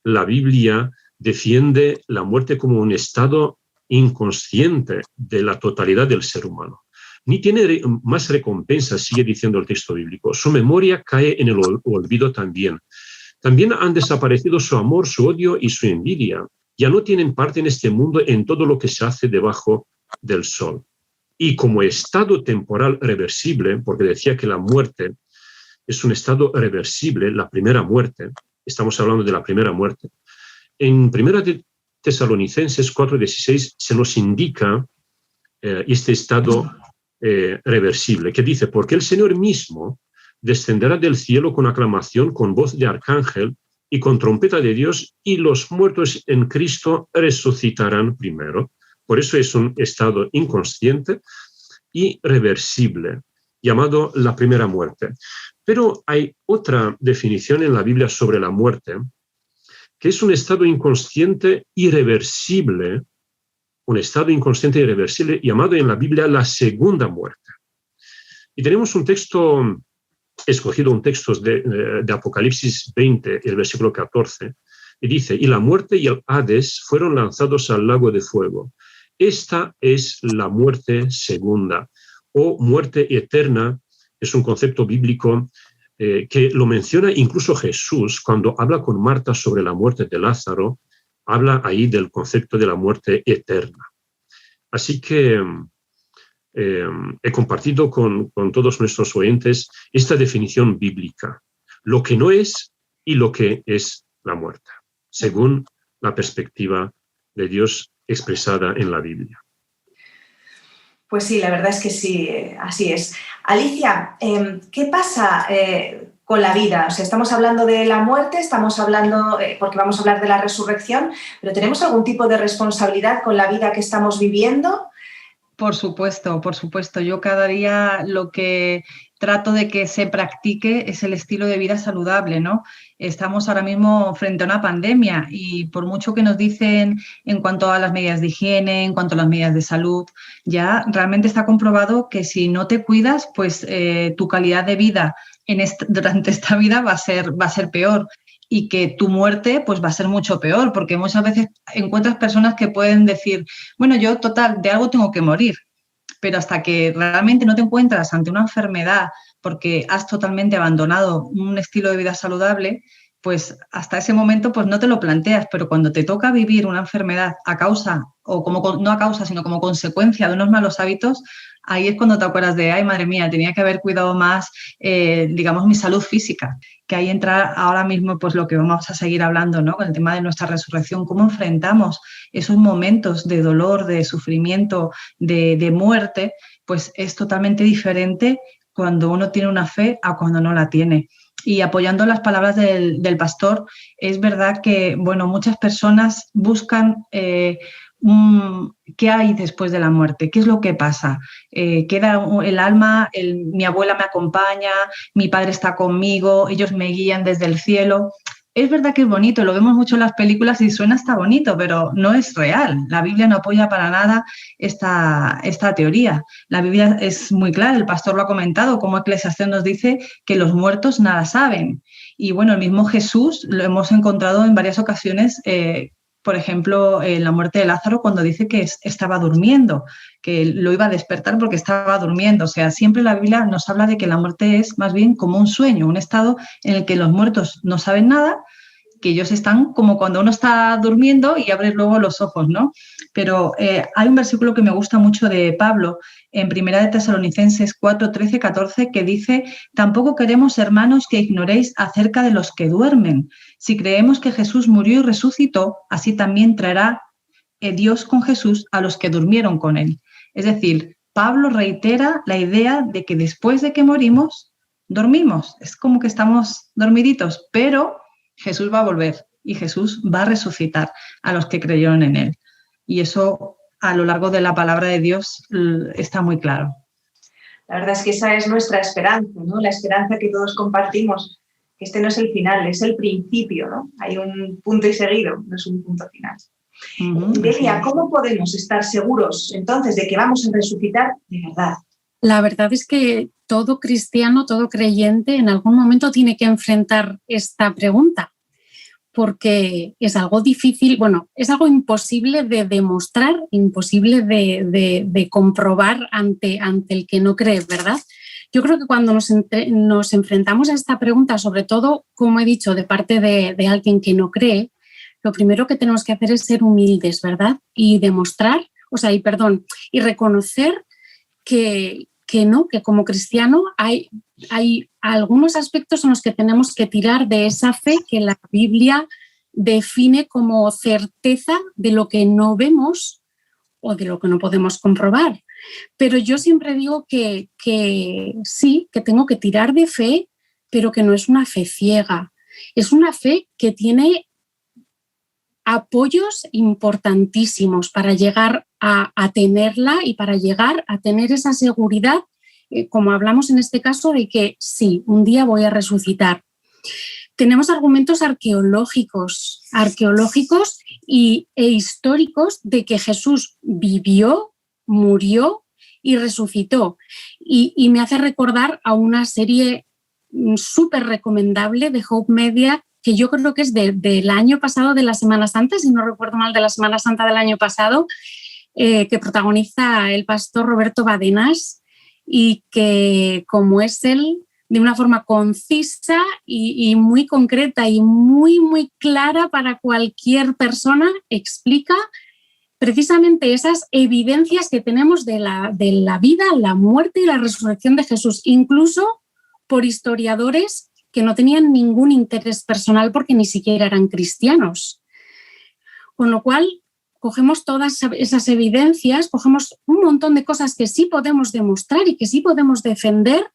la Biblia defiende la muerte como un estado inconsciente de la totalidad del ser humano. Ni tiene más recompensa, sigue diciendo el texto bíblico. Su memoria cae en el olvido también. También han desaparecido su amor, su odio y su envidia. Ya no tienen parte en este mundo en todo lo que se hace debajo del sol. Y como estado temporal reversible, porque decía que la muerte es un estado reversible, la primera muerte, estamos hablando de la primera muerte. En 1 Tesalonicenses 4:16 se nos indica este estado reversible, que dice: porque el Señor mismo descenderá del cielo con aclamación, con voz de arcángel y con trompeta de Dios, y los muertos en Cristo resucitarán primero. Por eso es un estado inconsciente y reversible, llamado la primera muerte. Pero hay otra definición en la Biblia sobre la muerte, que es un estado inconsciente irreversible, llamado en la Biblia la segunda muerte. Y tenemos un texto, escogido un texto de Apocalipsis 20, el versículo 14, y dice: y la muerte y el Hades fueron lanzados al lago de fuego. Esta es la muerte segunda, o muerte eterna. Es un concepto bíblico que lo menciona incluso Jesús cuando habla con Marta sobre la muerte de Lázaro. Habla ahí del concepto de la muerte eterna. Así que he compartido con todos nuestros oyentes esta definición bíblica, lo que no es y lo que es la muerte, según la perspectiva de Dios expresada en la Biblia. Pues sí, la verdad es que sí, así es. Alicia, ¿qué pasa con la vida? O sea, estamos hablando de la muerte, estamos hablando, porque vamos a hablar de la resurrección, pero ¿tenemos algún tipo de responsabilidad con la vida que estamos viviendo? Por supuesto, por supuesto. Yo cada día lo que trato de que se practique es el estilo de vida saludable, ¿no? Estamos ahora mismo frente a una pandemia y por mucho que nos dicen en cuanto a las medidas de higiene, en cuanto a las medidas de salud, ya realmente está comprobado que si no te cuidas, pues tu calidad de vida durante esta vida va a ser peor. Y que tu muerte pues va a ser mucho peor, porque muchas veces encuentras personas que pueden decir: bueno, yo total, de algo tengo que morir. pero hasta que realmente no te encuentras ante una enfermedad porque has totalmente abandonado un estilo de vida saludable, pues hasta ese momento pues no te lo planteas, pero cuando te toca vivir una enfermedad a causa, o como no a causa, sino como consecuencia de unos malos hábitos, ahí es cuando te acuerdas de, ay, madre mía, tenía que haber cuidado más, digamos, mi salud física, que ahí entra ahora mismo pues lo que vamos a seguir hablando, ¿no? Con el tema de nuestra resurrección, cómo enfrentamos esos momentos de dolor, de sufrimiento, de muerte, pues es totalmente diferente cuando uno tiene una fe a cuando no la tiene. Y apoyando las palabras del pastor, es verdad que, bueno, muchas personas buscan qué hay después de la muerte, qué es lo que pasa. Queda el alma, mi abuela me acompaña, mi padre está conmigo, ellos me guían desde el cielo. Es verdad que es bonito, lo vemos mucho en las películas y suena hasta bonito, pero no es real. La Biblia no apoya para nada esta teoría. La Biblia es muy clara, el pastor lo ha comentado, como Eclesiastés nos dice que los muertos nada saben. Y bueno, el mismo Jesús lo hemos encontrado en varias ocasiones, por ejemplo, en la muerte de Lázaro, cuando dice que estaba durmiendo, que lo iba a despertar porque estaba durmiendo. O sea, siempre la Biblia nos habla de que la muerte es más bien como un sueño, un estado en el que los muertos no saben nada, que ellos están como cuando uno está durmiendo y abre luego los ojos, ¿no? Pero hay un versículo que me gusta mucho de Pablo, en 1 de Tesalonicenses 4, 13, 14, que dice: tampoco queremos, hermanos, que ignoréis acerca de los que duermen. Si creemos que Jesús murió y resucitó, así también traerá Dios con Jesús a los que durmieron con él. Es decir, Pablo reitera la idea de que después de que morimos, dormimos. Es como que estamos dormiditos, pero Jesús va a volver y Jesús va a resucitar a los que creyeron en él. Y eso a lo largo de la palabra de Dios está muy claro. La verdad es que esa es nuestra esperanza, ¿no? La esperanza que todos compartimos, que este no es el final, es el principio, ¿no? Hay un punto y seguido, no es un punto final. Delia, ¿cómo podemos estar seguros entonces de que vamos a resucitar de verdad? La verdad es que todo cristiano, todo creyente, en algún momento tiene que enfrentar esta pregunta, porque es algo difícil, bueno, es algo imposible de demostrar, imposible de comprobar ante el que no cree, ¿verdad? Yo creo que cuando nos enfrentamos a esta pregunta, sobre todo, como he dicho, de parte de alguien que no cree, lo primero que tenemos que hacer es ser humildes, ¿verdad? Y demostrar, y reconocer que como cristiano hay algunos aspectos en los que tenemos que tirar de esa fe que la Biblia define como certeza de lo que no vemos o de lo que no podemos comprobar. Pero yo siempre digo que sí, que tengo que tirar de fe, pero que no es una fe ciega. Es una fe que tiene apoyos importantísimos para llegar a tenerla y para llegar a tener esa seguridad, como hablamos en este caso, de que sí, un día voy a resucitar. Tenemos argumentos arqueológicos e históricos de que Jesús vivió, murió y resucitó. Y me hace recordar a una serie súper recomendable de Hope Media, que yo creo que es del año pasado, de la Semana Santa, si no recuerdo mal, de la Semana Santa del año pasado, que protagoniza el pastor Roberto Badenas y que, como es él, de una forma concisa y muy concreta y muy, muy clara para cualquier persona, explica precisamente esas evidencias que tenemos de la vida, la muerte y la resurrección de Jesús, incluso por historiadores que no tenían ningún interés personal porque ni siquiera eran cristianos. Con lo cual, cogemos todas esas evidencias, cogemos un montón de cosas que sí podemos demostrar y que sí podemos defender,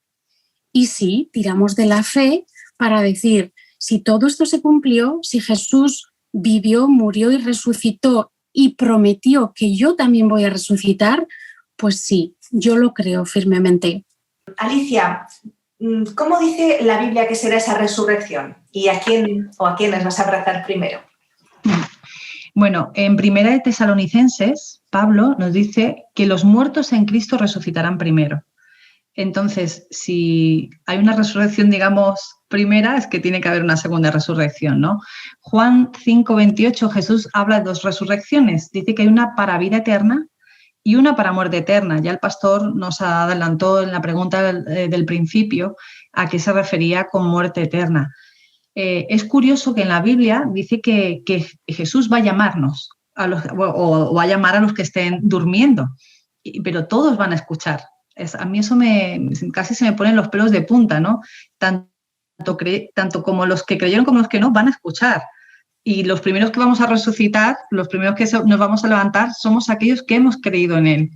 y sí, tiramos de la fe para decir, si todo esto se cumplió, si Jesús vivió, murió y resucitó y prometió que yo también voy a resucitar, pues sí, yo lo creo firmemente. Alicia, ¿cómo dice la Biblia que será esa resurrección? ¿Y a quién o a quiénes vas a abrazar primero? Bueno, en 1 de Tesalonicenses, Pablo nos dice que los muertos en Cristo resucitarán primero. Entonces, si hay una resurrección, digamos, primera, es que tiene que haber una segunda resurrección, ¿no? Juan 5:28, Jesús habla de dos resurrecciones. Dice que hay una para vida eterna y una para muerte eterna. Ya el pastor nos adelantó en la pregunta del principio a qué se refería con muerte eterna. Es curioso que en la Biblia dice que Jesús va a llamarnos o va a llamar a los que estén durmiendo, pero todos van a escuchar. A mí eso casi se me ponen los pelos de punta, ¿no? Tanto como los que creyeron como los que no van a escuchar. Y los primeros que vamos a resucitar, los primeros que nos vamos a levantar, somos aquellos que hemos creído en Él.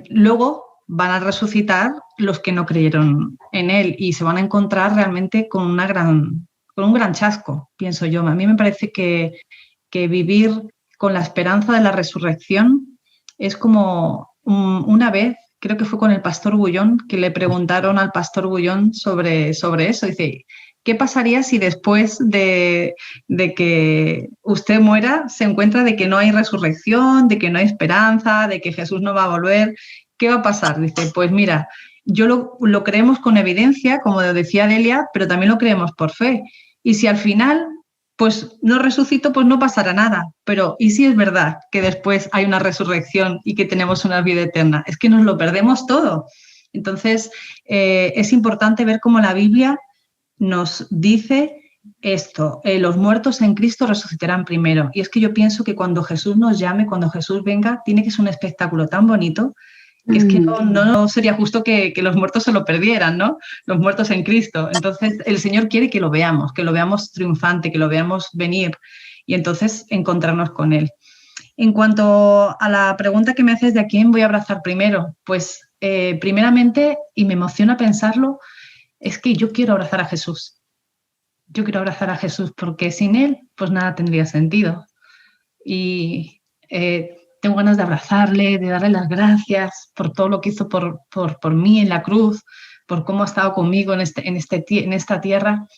Luego van a resucitar los que no creyeron en Él y se van a encontrar realmente con un gran chasco, pienso yo. A mí me parece que vivir con la esperanza de la resurrección es como una vez, creo que fue con el pastor Bullón, que le preguntaron al pastor Bullón sobre eso. Dice, ¿qué pasaría si después de que usted muera se encuentra de que no hay resurrección, de que no hay esperanza, de que Jesús no va a volver? ¿Qué va a pasar? Dice, pues mira, yo lo creemos con evidencia, como decía Delia, pero también lo creemos por fe. Y si al final pues no resucito, pues no pasará nada. Pero ¿y si es verdad que después hay una resurrección y que tenemos una vida eterna? Es que nos lo perdemos todo. Entonces, es importante ver cómo la Biblia nos dice esto, los muertos en Cristo resucitarán primero. Y es que yo pienso que cuando Jesús nos llame, cuando Jesús venga, tiene que ser un espectáculo tan bonito que es que no sería justo que los muertos se lo perdieran, ¿no? Los muertos en Cristo. Entonces, el Señor quiere que lo veamos triunfante, que lo veamos venir y entonces encontrarnos con Él. En cuanto a la pregunta que me haces de a quién voy a abrazar primero, pues primeramente, y me emociona pensarlo, es que yo quiero abrazar a Jesús. Yo quiero abrazar a Jesús porque sin Él, pues nada tendría sentido. Y tengo ganas de abrazarle, de darle las gracias por todo lo que hizo por mí en la cruz, por cómo ha estado conmigo en esta tierra.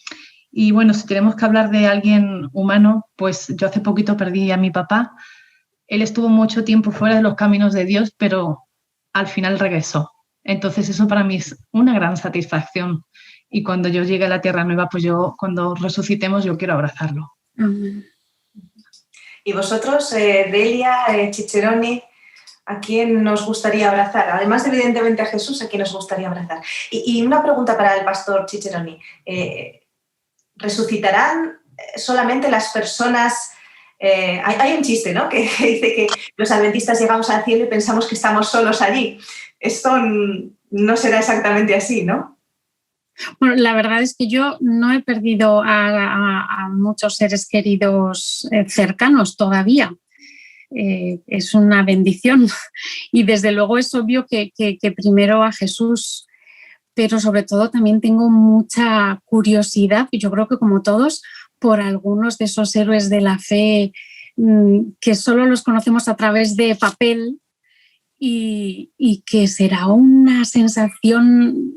Y bueno, si tenemos que hablar de alguien humano, pues yo hace poquito perdí a mi papá. Él estuvo mucho tiempo fuera de los caminos de Dios, pero al final regresó. Entonces eso para mí es una gran satisfacción. Y cuando yo llegue a la tierra nueva, pues cuando resucitemos, yo quiero abrazarlo. Amén. Y vosotros, Delia, Ciccheroni, ¿a quién nos gustaría abrazar? Además, evidentemente, a Jesús, ¿a quién nos gustaría abrazar? Y una pregunta para el pastor Ciccheroni. ¿Resucitarán solamente las personas? Hay un chiste, ¿no?, que dice que los adventistas llegamos al cielo y pensamos que estamos solos allí. Esto no será exactamente así, ¿no? Bueno, la verdad es que yo no he perdido a muchos seres queridos cercanos todavía. Es una bendición y desde luego es obvio que primero a Jesús, pero sobre todo también tengo mucha curiosidad, y yo creo que como todos, por algunos de esos héroes de la fe que solo los conocemos a través de papel y que será una sensación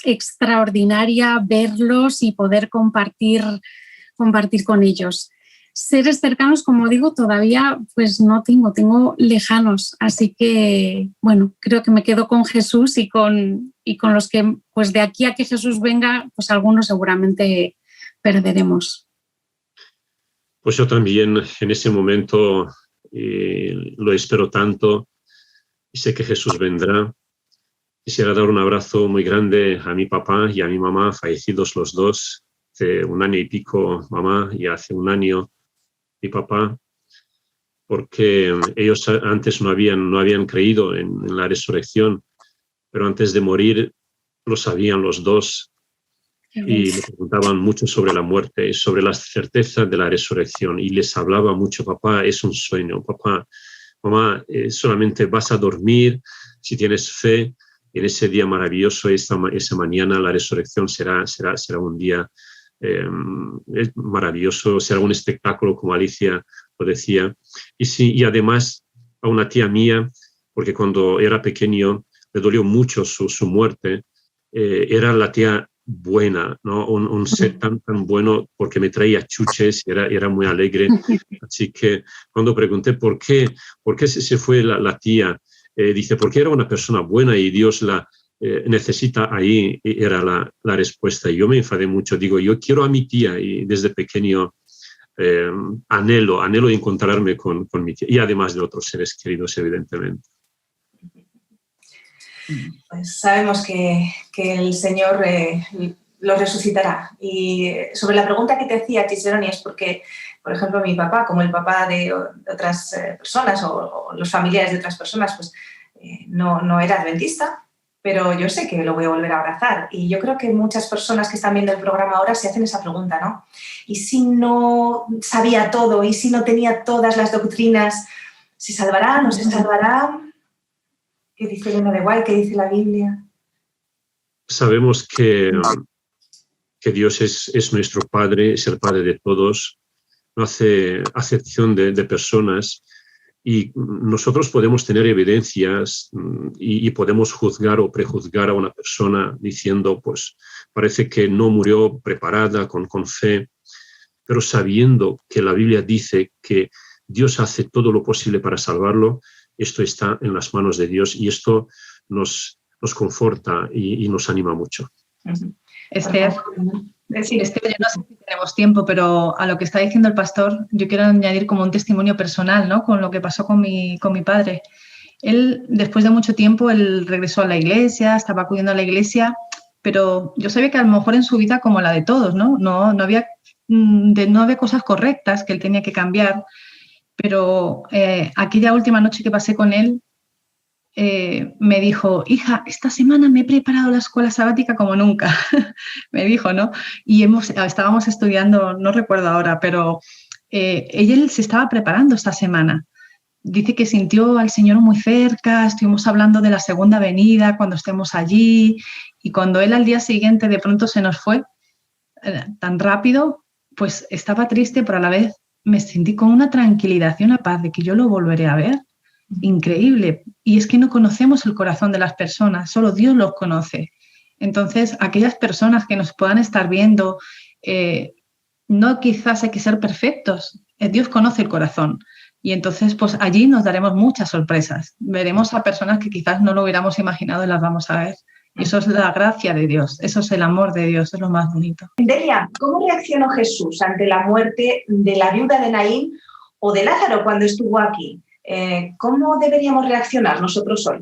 extraordinaria verlos y poder compartir con ellos. Seres cercanos, como digo, todavía pues no tengo lejanos, así que bueno, creo que me quedo con Jesús y con los que pues de aquí a que Jesús venga, pues algunos seguramente perderemos. Pues yo también en ese momento lo espero tanto y sé que Jesús vendrá. Quisiera dar un abrazo muy grande a mi papá y a mi mamá, fallecidos los dos, hace 1 año y pico mamá y hace 1 año mi papá, porque ellos antes no habían creído en la resurrección, pero antes de morir lo sabían los dos y me preguntaban mucho sobre la muerte, sobre la certeza de la resurrección y les hablaba mucho, papá, es un sueño, papá, mamá, solamente vas a dormir si tienes fe. En ese día maravilloso, esa mañana, la resurrección será un día maravilloso, será un espectáculo, como Alicia lo decía. Y además a una tía mía, porque cuando era pequeño le dolió mucho su muerte, era la tía buena, ¿no? Un ser tan bueno, porque me traía chuches, era muy alegre. Así que cuando pregunté por qué se fue la tía, dice, porque era una persona buena y Dios la necesita ahí, era la respuesta. Y yo me enfadé mucho, digo, yo quiero a mi tía y desde pequeño anhelo encontrarme con mi tía, y además de otros seres queridos, evidentemente. Pues sabemos que el Señor lo resucitará. Y sobre la pregunta que te hacía, Ciceroni, es porque, por ejemplo, mi papá, como el papá de otras personas o los familiares de otras personas, pues no era adventista, pero yo sé que lo voy a volver a abrazar. Y yo creo que muchas personas que están viendo el programa ahora se hacen esa pregunta, ¿no? ¿Y si no sabía todo? ¿Y si no tenía todas las doctrinas? ¿Se salvará? ¿No se salvará? ¿Qué dice Elena de White? ¿Qué dice la Biblia? Sabemos que Dios es nuestro Padre, es el Padre de todos, no hace acepción de personas, y nosotros podemos tener evidencias y podemos juzgar o prejuzgar a una persona diciendo, pues parece que no murió preparada, con fe, pero sabiendo que la Biblia dice que Dios hace todo lo posible para salvarlo. Esto está en las manos de Dios, y esto nos conforta y nos anima mucho. Esther, yo no sé si tenemos tiempo, pero a lo que está diciendo el pastor, yo quiero añadir como un testimonio personal, ¿no? Con lo que pasó con mi padre. Él, después de mucho tiempo, él regresó a la iglesia, estaba acudiendo a la iglesia, pero yo sabía que a lo mejor en su vida, como la de todos, no había cosas correctas que él tenía que cambiar. Pero aquella última noche que pasé con él, me dijo, hija, esta semana me he preparado la escuela sabática como nunca, me dijo, ¿no? Y estábamos estudiando, no recuerdo ahora, pero él se estaba preparando esta semana. Dice que sintió al Señor muy cerca, estuvimos hablando de la segunda venida, cuando estemos allí, y cuando él al día siguiente de pronto se nos fue tan rápido, pues estaba triste, pero a la vez me sentí con una tranquilidad y una paz de que yo lo volveré a ver. Increíble. Y es que no conocemos el corazón de las personas, solo Dios los conoce. Entonces, aquellas personas que nos puedan estar viendo, no quizás hay que ser perfectos, Dios conoce el corazón. Y entonces, pues allí nos daremos muchas sorpresas. Veremos a personas que quizás no lo hubiéramos imaginado y las vamos a ver. Y eso es la gracia de Dios, eso es el amor de Dios, es lo más bonito. Delia, ¿cómo reaccionó Jesús ante la muerte de la viuda de Naín o de Lázaro cuando estuvo aquí? ¿Cómo deberíamos reaccionar nosotros hoy?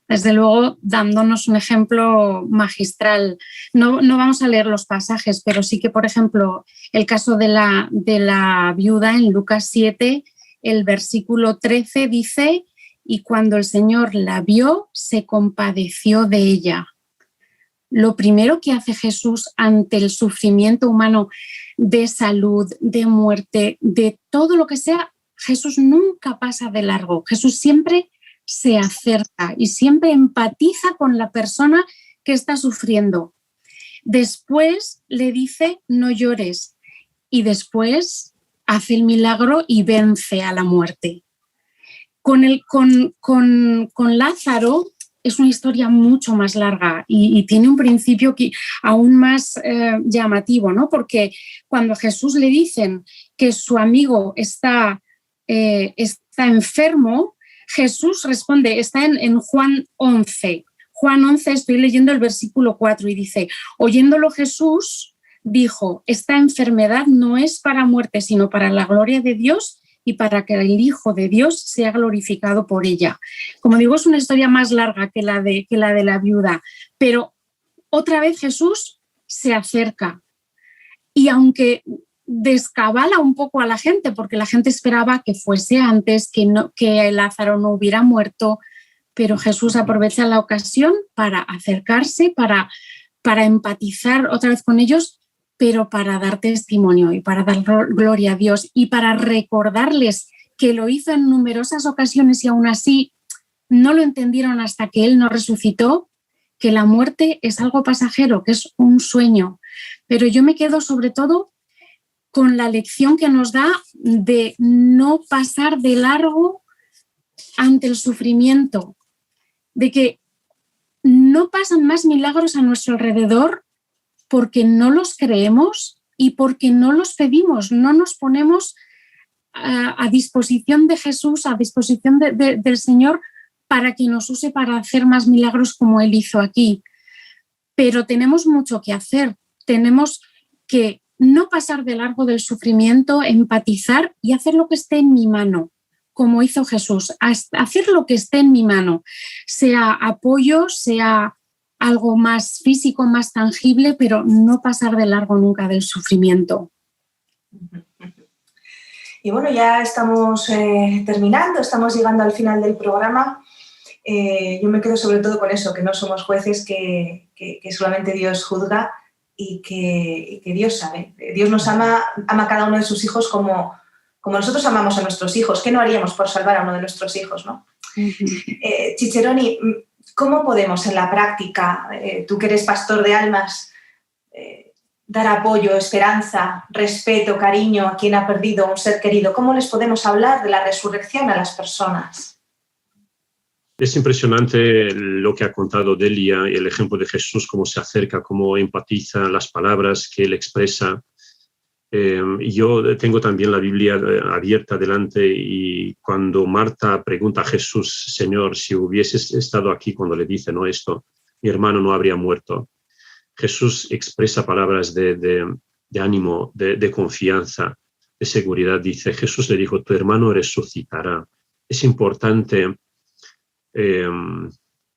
Desde luego, dándonos un ejemplo magistral. No vamos a leer los pasajes, pero sí que, por ejemplo, el caso de la viuda en Lucas 7, el versículo 13 dice: y cuando el Señor la vio, se compadeció de ella. Lo primero que hace Jesús ante el sufrimiento humano de salud, de muerte, de todo lo que sea, Jesús nunca pasa de largo. Jesús siempre se acerca y siempre empatiza con la persona que está sufriendo. Después le dice, no llores. Y después hace el milagro y vence a la muerte. Con Lázaro es una historia mucho más larga y tiene un principio aún más llamativo, ¿no? Porque cuando a Jesús le dicen que su amigo está enfermo, Jesús responde, está en Juan 11. Juan 11, estoy leyendo el versículo 4 y dice, oyéndolo Jesús dijo, esta enfermedad no es para muerte, sino para la gloria de Dios y para que el Hijo de Dios sea glorificado por ella. Como digo, es una historia más larga que la de la viuda, pero otra vez Jesús se acerca y aunque descabala un poco a la gente, porque la gente esperaba que fuese antes, que Lázaro no hubiera muerto, pero Jesús aprovecha la ocasión para acercarse, para empatizar otra vez con ellos, pero para dar testimonio y para dar gloria a Dios y para recordarles que lo hizo en numerosas ocasiones y aún así no lo entendieron hasta que Él no resucitó, que la muerte es algo pasajero, que es un sueño. Pero yo me quedo sobre todo con la lección que nos da de no pasar de largo ante el sufrimiento, de que no pasan más milagros a nuestro alrededor porque no los creemos y porque no los pedimos, no nos ponemos a disposición de Jesús, a disposición del Señor para que nos use para hacer más milagros como Él hizo aquí. Pero tenemos mucho que hacer, tenemos que no pasar de largo del sufrimiento, empatizar y hacer lo que esté en mi mano, como hizo Jesús, hacer lo que esté en mi mano, sea apoyo, sea algo más físico, más tangible, pero no pasar de largo nunca del sufrimiento. Y bueno, ya estamos terminando, estamos llegando al final del programa. Yo me quedo sobre todo con eso, que no somos jueces, que solamente Dios juzga y que Dios sabe. Dios nos ama a cada uno de sus hijos como nosotros amamos a nuestros hijos. ¿Qué no haríamos por salvar a uno de nuestros hijos, ¿no? Cicceroni, ¿cómo podemos en la práctica, tú que eres pastor de almas, dar apoyo, esperanza, respeto, cariño a quien ha perdido un ser querido? ¿Cómo les podemos hablar de la resurrección a las personas? Es impresionante lo que ha contado Delia, el ejemplo de Jesús, cómo se acerca, cómo empatiza, las palabras que él expresa. Yo tengo también la Biblia abierta delante y cuando Marta pregunta a Jesús, Señor, si hubieses estado aquí cuando le dice, ¿no?, esto, mi hermano no habría muerto. Jesús expresa palabras de ánimo, de confianza, de seguridad. Dice, Jesús le dijo, tu hermano resucitará. Es importante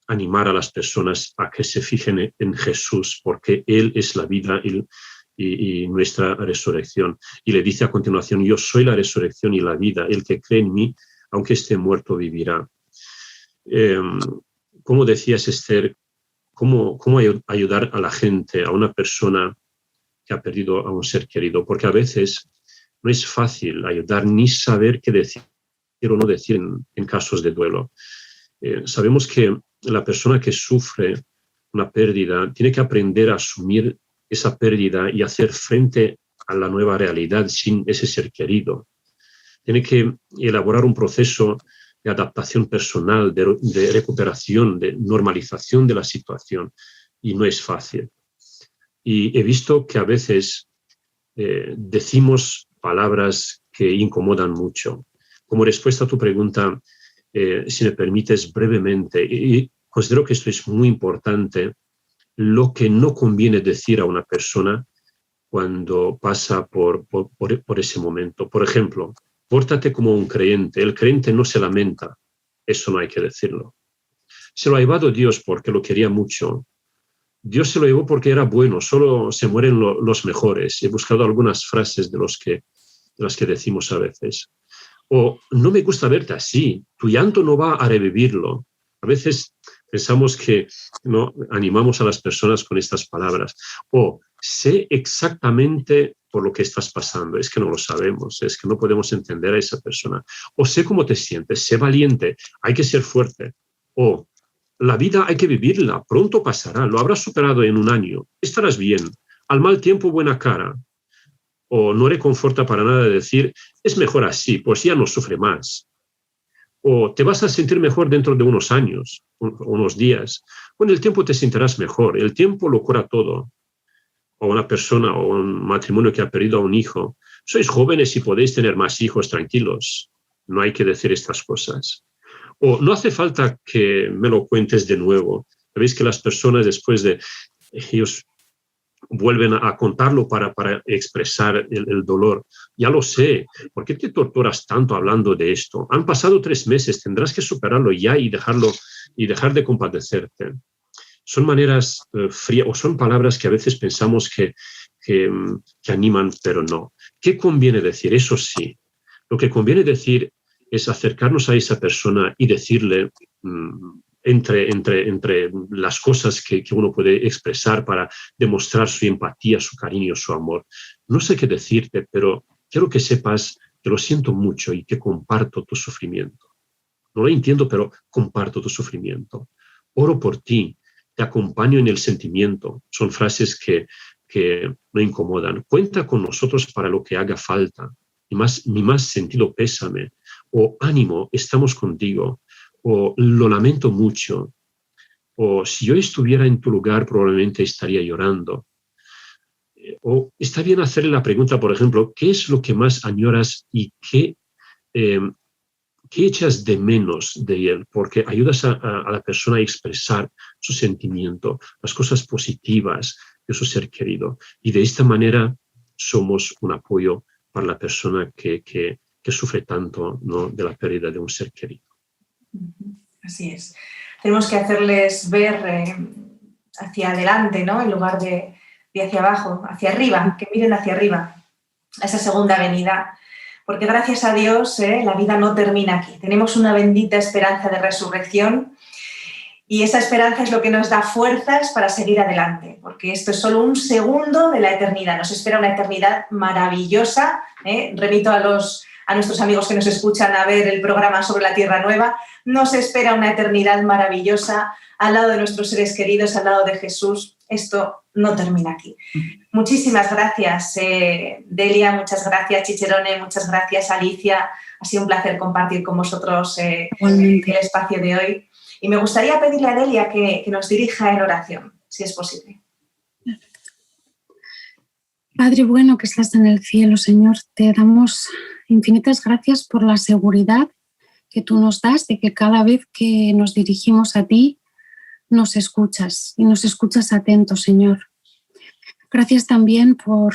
animar a las personas a que se fijen en Jesús, porque Él es la vida y nuestra resurrección. Y le dice a continuación, yo soy la resurrección y la vida. El que cree en mí, aunque esté muerto, vivirá. Como decías, Esther, ¿cómo ayudar a la gente, a una persona que ha perdido a un ser querido? Porque a veces no es fácil ayudar ni saber qué decir o no decir en casos de duelo. Sabemos que la persona que sufre una pérdida tiene que aprender a asumir esa pérdida y hacer frente a la nueva realidad sin ese ser querido. Tiene que elaborar un proceso de adaptación personal, de recuperación, de normalización de la situación, y no es fácil. Y he visto que a veces decimos palabras que incomodan mucho. Como respuesta a tu pregunta, si me permites brevemente, y considero que esto es muy importante, lo que no conviene decir a una persona cuando pasa por ese momento. Por ejemplo, pórtate como un creyente. El creyente no se lamenta. Eso no hay que decirlo. Se lo ha llevado Dios porque lo quería mucho. Dios se lo llevó porque era bueno. Solo se mueren los mejores. He buscado algunas frases de las que decimos a veces. O no me gusta verte así. Tu llanto no va a revivirlo. A veces pensamos que no animamos a las personas con estas palabras. O sé exactamente por lo que estás pasando. Es que no lo sabemos, es que no podemos entender a esa persona. O sé cómo te sientes, sé valiente, hay que ser fuerte. O la vida hay que vivirla, pronto pasará, lo habrás superado en 1 año, estarás bien, al mal tiempo buena cara. O no reconforta para nada decir, es mejor así, pues ya no sufre más. O te vas a sentir mejor dentro de unos años, unos días. Con el tiempo te sentirás mejor, el tiempo lo cura todo. O una persona o un matrimonio que ha perdido a un hijo. Sois jóvenes y podéis tener más hijos tranquilos. No hay que decir estas cosas. O no hace falta que me lo cuentes de nuevo. Veis que las personas después de ellos vuelven a contarlo para expresar el dolor. Ya lo sé. ¿Por qué te torturas tanto hablando de esto? Han pasado 3 meses. Tendrás que superarlo ya y dejar de compadecerte. Son maneras frías o son palabras que a veces pensamos que animan, pero no. ¿Qué conviene decir? Eso sí. Lo que conviene decir es acercarnos a esa persona y decirle entre las cosas que uno puede expresar para demostrar su empatía, su cariño, su amor. No sé qué decirte, pero quiero que sepas que lo siento mucho y que comparto tu sufrimiento. No lo entiendo, pero comparto tu sufrimiento. Oro por ti. Te acompaño en el sentimiento. Son frases que no incomodan. Cuenta con nosotros para lo que haga falta. Mi más sentido pésame. O ánimo, estamos contigo. O lo lamento mucho. O si yo estuviera en tu lugar probablemente estaría llorando. O está bien hacerle la pregunta, por ejemplo, ¿qué es lo que más añoras y qué echas de menos de él? Porque ayudas a la persona a expresar su sentimiento, las cosas positivas de su ser querido. Y de esta manera somos un apoyo para la persona que sufre tanto, ¿no?, de la pérdida de un ser querido. Así es. Tenemos que hacerles ver hacia adelante, ¿no?, en lugar de hacia abajo, hacia arriba, que miren hacia arriba, a esa segunda venida. Porque gracias a Dios la vida no termina aquí. Tenemos una bendita esperanza de resurrección y esa esperanza es lo que nos da fuerzas para seguir adelante, porque esto es solo un segundo de la eternidad. Nos espera una eternidad maravillosa. Remito a nuestros amigos que nos escuchan a ver el programa sobre la Tierra Nueva. Nos espera una eternidad maravillosa al lado de nuestros seres queridos, al lado de Jesús. Esto no termina aquí. Muchísimas gracias, Delia, muchas gracias, Cicerone, muchas gracias, Alicia. Ha sido un placer compartir con vosotros el espacio de hoy. Y me gustaría pedirle a Delia que nos dirija en oración, si es posible. Padre bueno que estás en el cielo, Señor, te damos infinitas gracias por la seguridad que tú nos das de que cada vez que nos dirigimos a ti, nos escuchas y nos escuchas atentos, Señor. Gracias también por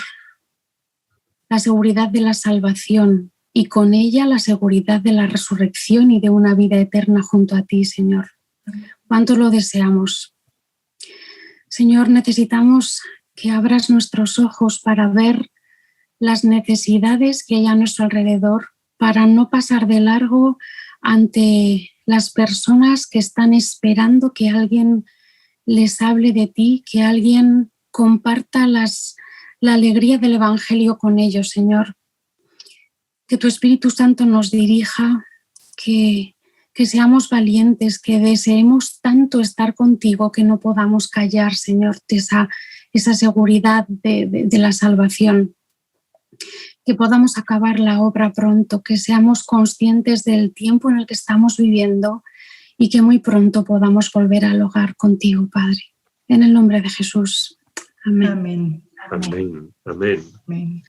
la seguridad de la salvación y con ella la seguridad de la resurrección y de una vida eterna junto a ti, Señor. ¿Cuánto lo deseamos? Señor, necesitamos que abras nuestros ojos para ver las necesidades que hay a nuestro alrededor, para no pasar de largo ante las personas que están esperando que alguien les hable de ti, que alguien comparta la alegría del Evangelio con ellos, Señor. Que tu Espíritu Santo nos dirija, que seamos valientes, que deseemos tanto estar contigo que no podamos callar, Señor, esa seguridad de la salvación. Que podamos acabar la obra pronto, que seamos conscientes del tiempo en el que estamos viviendo y que muy pronto podamos volver al hogar contigo, Padre. En el nombre de Jesús. Amén. Amén. Amén. Amén. Amén.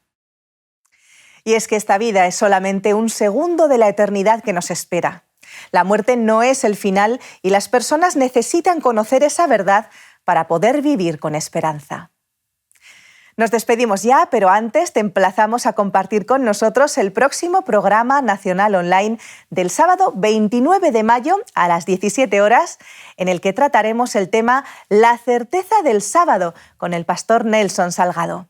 Y es que esta vida es solamente un segundo de la eternidad que nos espera. La muerte no es el final y las personas necesitan conocer esa verdad para poder vivir con esperanza. Nos despedimos ya, pero antes te emplazamos a compartir con nosotros el próximo programa nacional online del sábado 29 de mayo a las 17 horas, en el que trataremos el tema La certeza del sábado con el pastor Nelson Salgado.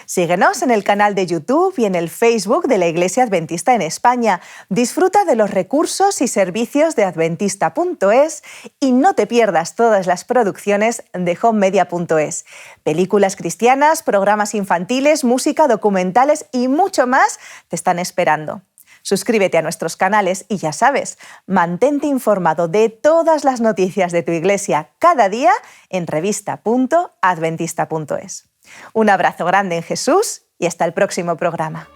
Síguenos en el canal de YouTube y en el Facebook de la Iglesia Adventista en España. Disfruta de los recursos y servicios de adventista.es y no te pierdas todas las producciones de homemedia.es. Películas cristianas, programas infantiles, música, documentales y mucho más te están esperando. Suscríbete a nuestros canales y ya sabes, mantente informado de todas las noticias de tu iglesia cada día en revista.adventista.es. Un abrazo grande en Jesús y hasta el próximo programa.